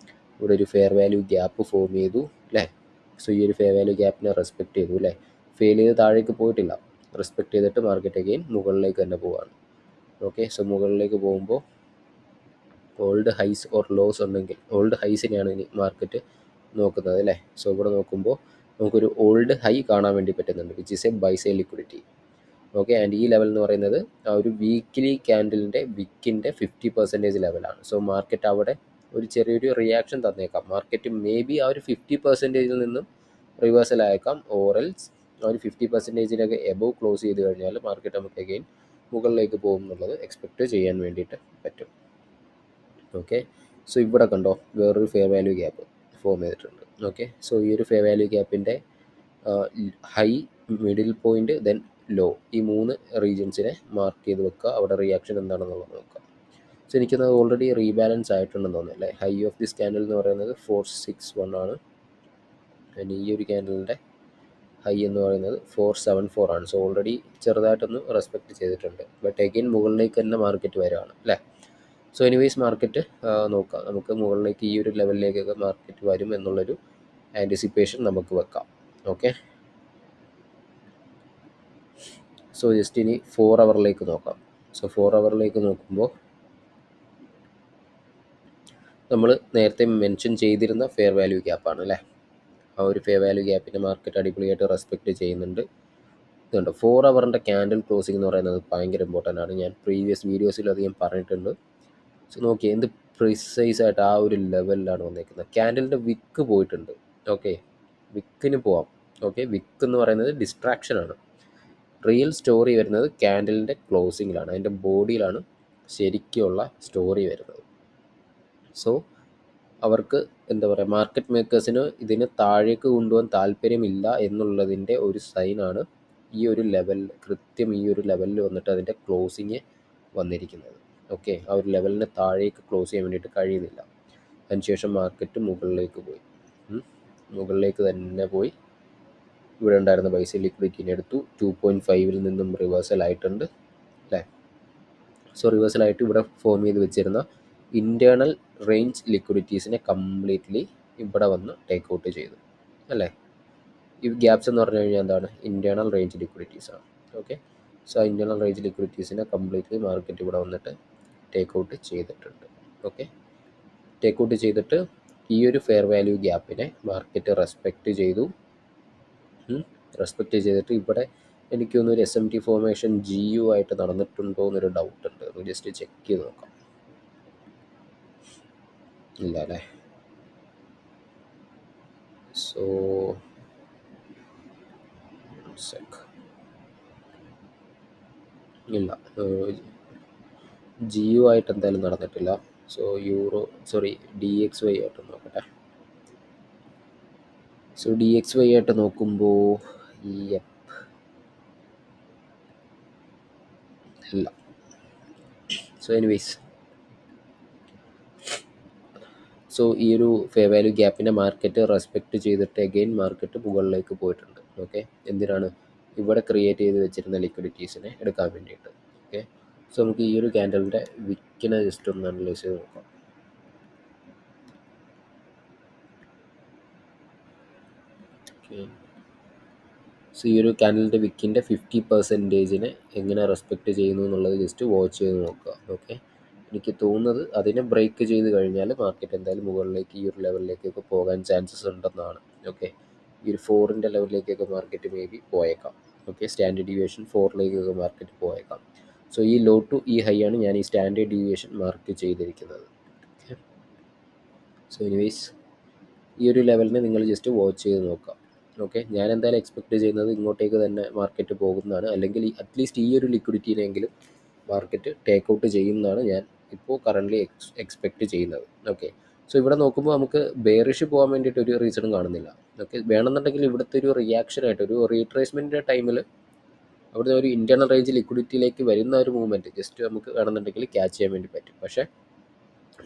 ഇവിടെ ഒരു ഫെയർ വാല്യൂ ഗ്യാപ്പ് ഫോം ചെയ്തു അല്ലേ. സോ ഈ ഒരു ഫെയർ വാല്യൂ ഗ്യാപ്പിനെ റെസ്പെക്ട് ചെയ്തു അല്ലേ, ഫെയിൽ ചെയ്ത് താഴേക്ക് പോയിട്ടില്ല, റെസ്പെക്ട് ചെയ്തിട്ട് മാർക്കറ്റ് അഗെയിൻ മുകളിലേക്ക് തന്നെ പോവാണ്. ഓക്കെ, സോ മുകളിലേക്ക് പോകുമ്പോൾ ഓൾഡ് ഹൈസ് ഓർ ലോസ് ഉണ്ടെങ്കിൽ ഓൾഡ് ഹൈസിനെയാണ് ഇനി മാർക്കറ്റ് നോക്കുന്നത് അല്ലേ. സോ ഇവിടെ നോക്കുമ്പോൾ നമുക്കൊരു ഓൾഡ് ഹൈ കാണാൻ വേണ്ടി പറ്റുന്നുണ്ട്, which is a buy side liquidity. Okay, and ഈ ലെവൽ എന്ന് പറയുന്നത് ആ ഒരു വീക്ക്ലി ക്യാൻഡലിൻ്റെ വിക്കിൻ്റെ 50% ലെവലാണ്. സോ മാർക്കറ്റ് അവിടെ ഒരു ചെറിയൊരു റിയാക്ഷൻ തന്നേക്കാം, മാർക്കറ്റ് മേ ബി ആ ഒരു 50%-ൽ നിന്നും റിവേഴ്സൽ ആയേക്കാം, ഓറൽസ് ആ ഒരു 50%-ലേക്ക് എബവ് ക്ലോസ് ചെയ്ത് കഴിഞ്ഞാൽ മാർക്കറ്റ് നമുക്ക് അഗെയിൻ മുകളിലേക്ക് പോകും എന്നുള്ളത് എക്സ്പെക്റ്റ് ചെയ്യാൻ വേണ്ടിയിട്ട് പറ്റും. ഓക്കെ, സോ ഇവിടെ കണ്ടോ വേറൊരു ഫെയർ വാല്യൂ ഗ്യാപ്പ് ഫോം ചെയ്തിട്ടുണ്ട്. ഓക്കെ, സോ ഈ ഒരു ഫെയർ വാല്യൂ ഗ്യാപ്പിൻ്റെ high, middle point, then low, ഈ 3 റീജിയൻസിനെ മാർക്ക് ചെയ്ത് വെക്കുക, അവിടെ റിയാക്ഷൻ എന്താണെന്നുള്ളത് നോക്കുക. സോ എനിക്കത് ഓൾറെഡി റീബാലൻസ് ആയിട്ടുണ്ടെന്ന് തോന്നുന്നു അല്ലേ. ഹൈ ഓഫ് ദിസ് ക്യാൻഡിൽ എന്ന് പറയുന്നത് 461 ആണ്, ആൻഡ് ഈ ഒരു ക്യാൻഡലിൻ്റെ ഹൈ എന്ന് പറയുന്നത് 474 ആണ്. സോ ഓൾറെഡി ചെറുതായിട്ടൊന്ന് റെസ്പെക്റ്റ് ചെയ്തിട്ടുണ്ട്, ബട്ട് അഗെയിൻ മുകളിലേക്ക് തന്നെ മാർക്കറ്റ് വരികയാണ് അല്ലേ. സോ എനിവേസ് മാർക്കറ്റ് നോക്കാം, നമുക്ക് മുകളിലേക്ക് ഈ ഒരു ലെവലിലേക്കൊക്കെ മാർക്കറ്റ് വരും എന്നുള്ളൊരു ആൻറ്റിസിപ്പേഷൻ നമുക്ക് വെക്കാം. ഓക്കെ, സോ ജസ്റ്റ് ഇനി 4 അവറിലേക്ക് നോക്കാം. സോ 4 അവറിലേക്ക് നോക്കുമ്പോൾ നമ്മൾ നേരത്തെ മെൻഷൻ ചെയ്തിരുന്ന ഫെയർ വാല്യൂ ഗ്യാപ്പാണ് അല്ലേ. ആ ഒരു ഫെയർ വാല്യൂ ഗ്യാപ്പിൻ്റെ മാർക്കറ്റ് അടിപൊളിയായിട്ട് റെസ്പെക്റ്റ് ചെയ്യുന്നുണ്ട്. ഇതുണ്ട് 4 അവറിൻ്റെ ക്യാൻഡിൽ ക്ലോസിംഗ് എന്ന് പറയുന്നത് ഭയങ്കര ഇമ്പോർട്ടൻ്റ് ആണ്, ഞാൻ പ്രീവിയസ് വീഡിയോസിൽ അധികം പറഞ്ഞിട്ടുണ്ട്. സോ നോക്കി എന്ത് പ്രിസൈസ് ആയിട്ട് ആ ഒരു ലെവലിലാണ് വന്നേക്കുന്നത്. ക്യാൻഡലിൻ്റെ വിക്ക് പോയിട്ടുണ്ട്. ഓക്കെ, വിക്കിന് പോവാം. ഓക്കെ, വിക്ക് എന്ന് പറയുന്നത് ഡിസ്ട്രാക്ഷനാണ്, റിയൽ സ്റ്റോറി വരുന്നത് ക്യാൻഡലിൻ്റെ ക്ലോസിങ്ങിലാണ്, അതിൻ്റെ ബോഡിയിലാണ് ശരിക്കുള്ള സ്റ്റോറി വരുന്നത്. സോ അവർക്ക് എന്താ പറയുക, മാർക്കറ്റ് മേക്കേഴ്സിന് ഇതിന് താഴേക്ക് കൊണ്ടുപോകാൻ താല്പര്യമില്ല എന്നുള്ളതിൻ്റെ ഒരു സൈനാണ് ഈ ഒരു ലെവൽ, കൃത്യം ഈ ഒരു ലെവലിൽ വന്നിട്ട് അതിൻ്റെ ക്ലോസിങ് വന്നിരിക്കുന്നത്. ഓക്കെ, ആ ഒരു ലെവലിന് താഴേക്ക് ക്ലോസ് ചെയ്യാൻ വേണ്ടിയിട്ട് കഴിയുന്നില്ല. അതിനുശേഷം മാർക്കറ്റ് മുകളിലേക്ക് പോയി, മുകളിലേക്ക് തന്നെ പോയി ഇവിടെ ഉണ്ടായിരുന്ന ബൈ സൈഡ് ലിക്വിഡിറ്റിനെ എടുത്തു, 2.5-ൽ നിന്നും റിവേഴ്സൽ ആയിട്ടുണ്ട് അല്ലേ. സോ റിവേഴ്സൽ ആയിട്ട് ഇവിടെ ഫോം ചെയ്ത് വെച്ചിരുന്ന ഇൻറ്റേർണൽ റേഞ്ച് ലിക്വിഡിറ്റീസിനെ കംപ്ലീറ്റ്ലി ഇവിടെ വന്ന് ടേക്ക് ഔട്ട് ചെയ്തു അല്ലേ. ഈ ഗ്യാപ്സ് എന്ന് പറഞ്ഞു കഴിഞ്ഞാൽ എന്താണ്, ഇൻറ്റേർണൽ റേഞ്ച് ലിക്വിഡിറ്റീസാണ്. ഓക്കെ, സോ ഇൻറ്റേർണൽ റേഞ്ച് ലിക്വിഡിറ്റീസിനെ കംപ്ലീറ്റ്ലി മാർക്കറ്റ് ഇവിടെ വന്നിട്ട് ടേക്ക് ഔട്ട് ചെയ്തിട്ടുണ്ട്. ഓക്കെ, ടേക്ക് ഔട്ട് ചെയ്തിട്ട് ഈ ഒരു ഫെയർ വാല്യൂ ഗ്യാപ്പിനെ മാർക്കറ്റ് റെസ്പെക്റ്റ് ചെയ്തു. റെസ്പെക്റ്റ് ചെയ്തിട്ട് ഇവിടെ എനിക്ക് തോന്നുന്നു ഒരു SMT ഫോർമേഷൻ GU ആയിട്ട് നടന്നിട്ടുണ്ടോ എന്നൊരു ഡൗട്ട് ഉണ്ട്, ജസ്റ്റ് ചെക്ക് ചെയ്ത് നോക്കാം. ഇല്ല അല്ലേ. സോ ഇല്ല, GU ആയിട്ട് എന്തായാലും നടന്നിട്ടില്ല. സോ DXY ആയിട്ട് നോക്കട്ടെ. സോ DXY ആയിട്ട് നോക്കുമ്പോൾ ഇല്ല. സോ എനിവേസ്, സോ ഈ ഒരു ഫെയർ വാല്യൂ ഗ്യാപ്പിനെ മാർക്കറ്റ് റെസ്പെക്റ്റ് ചെയ്തിട്ട് അഗെയിൻ മാർക്കറ്റ് മുകളിലേക്ക് പോയിട്ടുണ്ട്. ഓക്കെ, എന്തിനാണ്, ഇവിടെ ക്രിയേറ്റ് ചെയ്ത് വെച്ചിരുന്ന ലിക്വിഡിറ്റീസിനെ എടുക്കാൻ വേണ്ടിയിട്ട്. ഓക്കെ, സോ നമുക്ക് ഈ ഒരു ക്യാൻഡലിൻ്റെ വിക്കിനെ ജസ്റ്റ് ഒന്ന് അനലൈസ് ചെയ്ത് നോക്കാം. സോ ഈ ഒരു ക്യാൻഡലിൻ്റെ വിക്കിൻ്റെ 50%-നെ എങ്ങനെ റെസ്പെക്റ്റ് ചെയ്യുന്നു എന്നുള്ളത് ജസ്റ്റ് വാച്ച് ചെയ്ത് നോക്കുക. ഓക്കെ, എനിക്ക് തോന്നുന്നത് അതിനെ ബ്രേക്ക് ചെയ്ത് കഴിഞ്ഞാൽ മാർക്കറ്റ് എന്തായാലും മുകളിലേക്ക് ഈ ഒരു ലെവലിലേക്കൊക്കെ പോകാൻ ചാൻസസ് ഉണ്ടെന്നാണ്. ഓക്കെ, ഈ ഒരു 4ൻ്റെ ലെവലിലേക്കൊക്കെ മാർക്കറ്റ് മേ ബി പോയേക്കാം. ഓക്കെ, സ്റ്റാൻഡേർഡ് ഡീവിയേഷൻ 4ലേക്കൊക്കെ മാർക്കറ്റ് പോയേക്കാം. സോ ഈ ലോ ടു ഈ ഹൈ ആണ് ഞാൻ ഈ സ്റ്റാൻഡേർഡ് ഡീവിയേഷൻ മാർക്ക് ചെയ്തിരിക്കുന്നത്. ഓക്കെ, സോ എനിവേസ് ഈ ഒരു ലെവലിനെ നിങ്ങൾ ജസ്റ്റ് വാച്ച് ചെയ്ത് നോക്കാം. ഓക്കെ, ഞാൻ എന്തായാലും എക്സ്പെക്റ്റ് ചെയ്യുന്നത് ഇങ്ങോട്ടേക്ക് തന്നെ മാർക്കറ്റ് പോകുന്നതാണ്, അല്ലെങ്കിൽ അറ്റ്ലീസ്റ്റ് ഈ ഒരു ലിക്വിഡിറ്റിയിലെങ്കിലും മാർക്കറ്റ് ടേക്ക് ഔട്ട് ചെയ്യുന്നതാണ് ഞാൻ ഇപ്പോൾ കറൻ്റ്ലി എക്സ്പെക്റ്റ് ചെയ്യുന്നത്. ഓക്കെ, സോ ഇവിടെ നോക്കുമ്പോൾ നമുക്ക് ബെയറിഷ് പോകാൻ വേണ്ടിയിട്ട് ഒരു റീസണും കാണുന്നില്ല. ഓക്കെ, വേണമെന്നുണ്ടെങ്കിൽ ഇവിടുത്തെ ഒരു റിയാക്ഷനായിട്ട് ഒരു റീട്രേസ്മെൻറ്റിൻ്റെ ടൈമിൽ അവിടുത്തെ ഒരു ഇൻറ്റേർണൽ റേഞ്ച് ലിക്വിഡിറ്റിയിലേക്ക് വരുന്ന ഒരു മൂവ്മെൻറ്റ് ജസ്റ്റ് നമുക്ക് വേണമെന്നുണ്ടെങ്കിൽ ക്യാച്ച് ചെയ്യാൻ വേണ്ടി പറ്റും. പക്ഷേ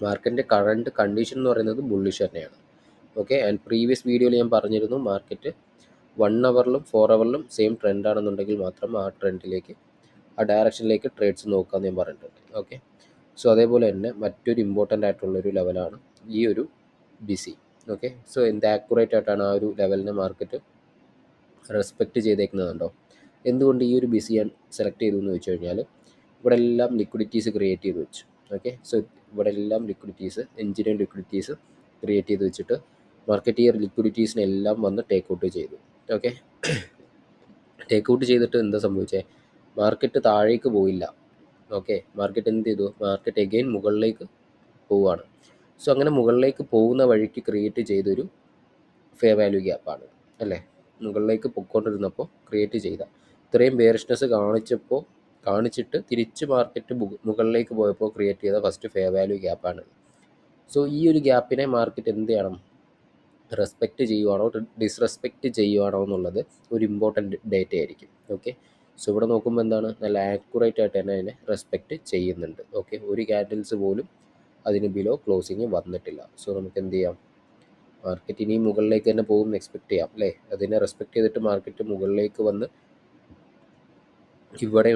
മാർക്കറ്റിൻ്റെ കറണ്ട് കണ്ടീഷൻ എന്ന് പറയുന്നത് ബുള്ളിഷ് തന്നെയാണ്. ഓക്കെ, ആൻഡ് പ്രീവിയസ് വീഡിയോയിൽ ഞാൻ പറഞ്ഞിരുന്നു മാർക്കറ്റ് 1 അവറിലും 4 അവറിലും സെയിം ട്രെൻഡ് ആണെന്നുണ്ടെങ്കിൽ മാത്രം ആ ട്രെൻഡിലേക്ക് ആ ഡയറക്ഷനിലേക്ക് ട്രേഡ്സ് നോക്കാമെന്ന് ഞാൻ പറഞ്ഞിട്ടുണ്ട്. ഓക്കെ, സോ അതേപോലെ തന്നെ മറ്റൊരു ഇമ്പോർട്ടൻ്റ് ആയിട്ടുള്ളൊരു ലെവലാണ് ഈ ഒരു BC. ഓക്കെ, സോ എന്ത് ആക്യുറേറ്റ് ആയിട്ടാണ് ആ ഒരു ലെവലിനെ മാർക്കറ്റ് റെസ്പെക്റ്റ് ചെയ്തേക്കുന്നതുണ്ടോ. എന്തുകൊണ്ട് ഈ ഒരു BC ഞാൻ സെലക്ട് ചെയ്തു എന്ന് വെച്ച് കഴിഞ്ഞാൽ ഇവിടെ എല്ലാം ലിക്വിഡിറ്റീസ് ക്രിയേറ്റ് ചെയ്ത് വെച്ചു. ഓക്കെ, സോ ഇവിടെ എല്ലാം ലിക്വിഡിറ്റീസ് എഞ്ചിനീയർ ലിക്വിഡിറ്റീസ് ക്രിയേറ്റ് ചെയ്ത് വെച്ചിട്ട് മാർക്കറ്റ് ഈ ലിക്വിഡിറ്റീസിനെല്ലാം വന്ന് ടേക്ക് ഔട്ട് ചെയ്തു. ഓക്കെ, ടേക്ക് ഔട്ട് ചെയ്തിട്ട് എന്താ സംഭവിച്ചത്, മാർക്കറ്റ് താഴേക്ക് പോയില്ല. ഓക്കെ, മാർക്കറ്റ് എന്ത് ചെയ്തു, മാർക്കറ്റ് എഗെയിൻ മുകളിലേക്ക് പോവുകയാണ്. സോ അങ്ങനെ മുകളിലേക്ക് പോകുന്ന വഴിക്ക് ക്രിയേറ്റ് ചെയ്തൊരു ഫെയർ വാല്യൂ ഗ്യാപ്പാണ് അല്ലേ. മുകളിലേക്ക് പൊയ്ക്കൊണ്ടിരുന്നപ്പോൾ ക്രിയേറ്റ് ചെയ്ത ഇത്രയും ബെയറിഷ്നെസ് കാണിച്ചിട്ട് തിരിച്ച് മാർക്കറ്റ് മുകളിലേക്ക് പോയപ്പോൾ ക്രിയേറ്റ് ചെയ്ത ഫസ്റ്റ് ഫെയർ വാല്യൂ ഗ്യാപ്പാണ്. സോ ഈ ഒരു ഗ്യാപ്പിനെ മാർക്കറ്റ് എന്ത് ചെയ്യണം, റെസ്പെക്റ്റ് ചെയ്യുവാണോ ഡിസ്റെസ്പെക്റ്റ് ചെയ്യുവാണോ എന്നുള്ളത് ഒരു ഇമ്പോർട്ടൻറ്റ് ഡേറ്റ ആയിരിക്കും. ഓക്കെ, സോ ഇവിടെ നോക്കുമ്പോൾ എന്താണ്, നല്ല ആക്യുറേറ്റ് ആയിട്ട് തന്നെ അതിനെ റെസ്പെക്റ്റ് ചെയ്യുന്നുണ്ട്. ഓക്കെ, ഒരു ക്യാൻഡിൽസ് പോലും അതിന് ബിലോ ക്ലോസിങ് വന്നിട്ടില്ല. സോ നമുക്ക് എന്ത് ചെയ്യാം, മാർക്കറ്റ് ഇനി മുകളിലേക്ക് തന്നെ പോകും എക്സ്പെക്റ്റ് ചെയ്യാം അല്ലേ. അതിനെ റെസ്പെക്റ്റ് ചെയ്തിട്ട് മാർക്കറ്റ് മുകളിലേക്ക് വന്ന് ഇവിടെ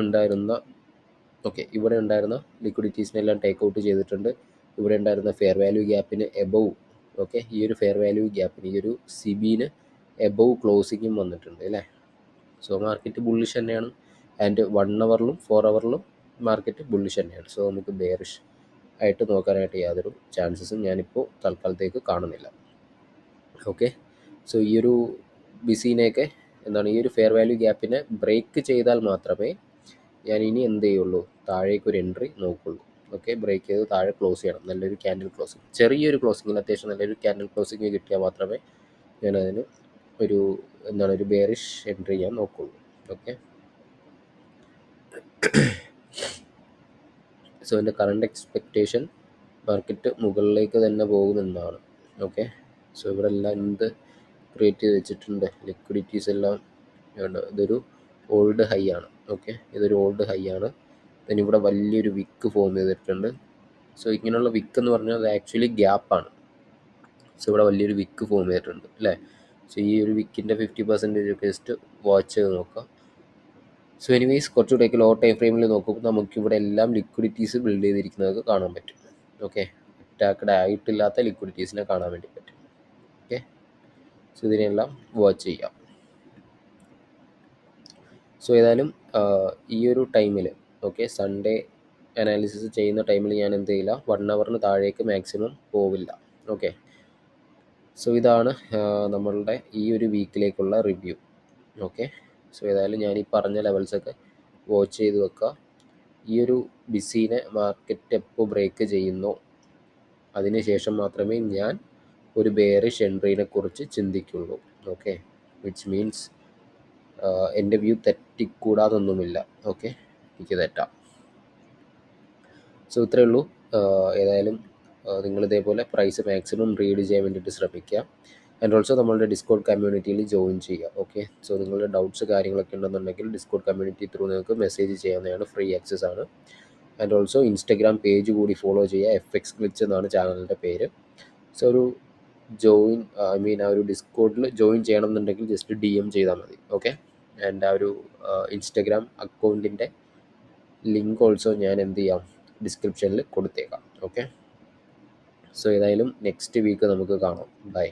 ഉണ്ടായിരുന്ന ലിക്വിഡിറ്റീസിനെല്ലാം ടേക്ക് ഔട്ട് ചെയ്തിട്ടുണ്ട്. ഇവിടെ ഉണ്ടായിരുന്ന ഫെയർ വാല്യൂ ഗ്യാപ്പിന് എബവ്, ഓക്കെ, ഈ ഒരു ഫെയർ വാല്യൂ ഗ്യാപ്പിന് ഈ ഒരു സിബിന് എബവ് ക്ലോസിങ്ങും വന്നിട്ടുണ്ട് അല്ലേ. സോ മാർക്കറ്റ് ബുള്ളിഷ് തന്നെയാണ്. ആൻഡ് 1 അവറിലും 4 അവറിലും മാർക്കറ്റ് ബുള്ളിഷ് തന്നെയാണ്. സോ നമുക്ക് ബെയറിഷ് ആയിട്ട് നോക്കാനായിട്ട് യാതൊരു ചാൻസസും ഞാനിപ്പോൾ തൽക്കാലത്തേക്ക് കാണുന്നില്ല. ഓക്കെ, സോ ഈ ഒരു BCനെയൊക്കെ എന്താണ്, ഈ ഒരു ഫെയർ വാല്യൂ ഗ്യാപ്പിനെ ബ്രേക്ക് ചെയ്താൽ മാത്രമേ ഞാൻ ഇനി എന്ത് ചെയ്യുള്ളൂ, താഴേക്കൊരു എൻട്രി നോക്കുള്ളൂ. ഓക്കെ, ബ്രേക്ക് ചെയ്ത് താഴെ ക്ലോസ് ചെയ്യണം, നല്ലൊരു ക്യാൻഡിൽ ക്ലോസിങ്, ചെറിയൊരു ക്ലോസിങ്ങിന് അത്യാവശ്യം നല്ലൊരു ക്യാൻഡിൽ ക്ലോസിങ് കിട്ടിയാൽ മാത്രമേ ഞാനതിന് ഒരു ബെയറിഷ് എൻട്രി ചെയ്യാൻ നോക്കുള്ളൂ. ഓക്കെ, സോ എൻ്റെ കറണ്ട് എക്സ്പെക്റ്റേഷൻ മാർക്കറ്റ് മുകളിലേക്ക് തന്നെ പോകുമെന്നാണ്. ഓക്കെ, സോ ഇവിടെ എല്ലാം എന്ത് ക്രിയേറ്റ് ചെയ്ത് വെച്ചിട്ടുണ്ട്, ലിക്വിഡിറ്റീസ് എല്ലാം ഇതൊരു ഓൾഡ് ഹൈ ആണ്. ഓക്കെ, ഇതൊരു ഓൾഡ് ഹൈ ആണ്. then ഇവിടെ വലിയൊരു വിക്ക് ഫോം ചെയ്തിട്ടുണ്ട്. സോ ഇങ്ങനെയുള്ള വിക്ക് എന്ന് പറഞ്ഞാൽ അത് ആക്ച്വലി ഗ്യാപ്പാണ്. സോ ഇവിടെ വലിയൊരു വിക്ക് ഫോം ചെയ്തിട്ടുണ്ട് അല്ലേ. സോ ഈ ഒരു വിക്കിൻ്റെ 50% ഒക്കെ ജസ്റ്റ് വാച്ച് ചെയ്ത് നോക്കാം. സോ എനിവേസ് കുറച്ചുകൂടെയൊക്കെ ലോ ടൈം ഫ്രെയിമിൽ നോക്കുമ്പോൾ നമുക്കിവിടെ എല്ലാം ലിക്വിഡിറ്റീസ് ബിൽഡ് ചെയ്തിരിക്കുന്നതൊക്കെ കാണാൻ പറ്റും. ഓക്കെ, അറ്റാക്ക്ഡ് ആയിട്ടില്ലാത്ത ലിക്വിഡിറ്റീസിനെ കാണാൻ വേണ്ടി പറ്റും. ഓക്കെ, സോ ഇതിനെല്ലാം വാച്ച് ചെയ്യാം. സോ ഏതായാലും ഈ ഒരു ടൈമിൽ ഓക്കെ, സൺഡേ അനാലിസിസ് ചെയ്യുന്ന ടൈമിൽ ഞാൻ എന്ത് ചെയ്യില്ല, 1 അവറിന് താഴേക്ക് മാക്സിമം പോവില്ല. ഓക്കെ, സോ ഇതാണ് നമ്മളുടെ ഈ ഒരു വീക്കിലേക്കുള്ള റിവ്യൂ. ഓക്കെ, സോ ഏതായാലും ഞാൻ ഈ പറഞ്ഞ ലെവൽസൊക്കെ വാച്ച് ചെയ്ത് വെക്കുക. ഈ ഒരു BCനെ മാർക്കറ്റ് എപ്പോൾ ബ്രേക്ക് ചെയ്യുന്നോ അതിനുശേഷം മാത്രമേ ഞാൻ ഒരു ബെയറിഷ് എൻട്രീനെ കുറിച്ച് ചിന്തിക്കുള്ളൂ. ഓക്കെ, വിച്ച് മീൻസ് എൻ്റെ വ്യൂ തെറ്റിക്കൂടാതൊന്നുമില്ല. ഓക്കെ, എനിക്ക് തെറ്റാം. സോ ഇത്രയേ ഉള്ളൂ. ഏതായാലും നിങ്ങൾ ഇതേപോലെ പ്രൈസ് മാക്സിമം റീഡ് ചെയ്യാൻ വേണ്ടിയിട്ട് ശ്രമിക്കുക. ആൻഡ് ഓൾസോ നമ്മളുടെ ഡിസ്കോഡ് കമ്മ്യൂണിറ്റിയിൽ ജോയിൻ ചെയ്യുക. ഓക്കെ, സോ നിങ്ങളുടെ ഡൗട്ട്സ് കാര്യങ്ങളൊക്കെ ഉണ്ടെന്നുണ്ടെങ്കിൽ ഡിസ്കോഡ് കമ്മ്യൂണിറ്റി ത്രൂ നിങ്ങൾക്ക് മെസ്സേജ് ചെയ്യാവുന്നതാണ്, ഫ്രീ ആക്സസ് ആണ്. ആൻഡ് ഓൾസോ ഇൻസ്റ്റഗ്രാം പേജ് കൂടി ഫോളോ ചെയ്യുക, FX Glitch എന്നാണ് ചാനലിൻ്റെ പേര്. സോ ഒരു ആ ഒരു ഡിസ്കോഡിൽ ജോയിൻ ചെയ്യണം എന്നുണ്ടെങ്കിൽ ജസ്റ്റ് DM ചെയ്താൽ മതി. ഓക്കെ, ആൻഡ് ആ ഒരു ഇൻസ്റ്റഗ്രാം അക്കൗണ്ടിൻ്റെ ലിങ്ക് ഓൾസോ ഞാൻ എന്ത് ചെയ്യാം, ഡിസ്ക്രിപ്ഷനിൽ കൊടുത്തേക്കാം. ഓക്കെ, സോ ഏതായാലും നെക്സ്റ്റ് വീക്ക് നമുക്ക് കാണാം. ബൈ.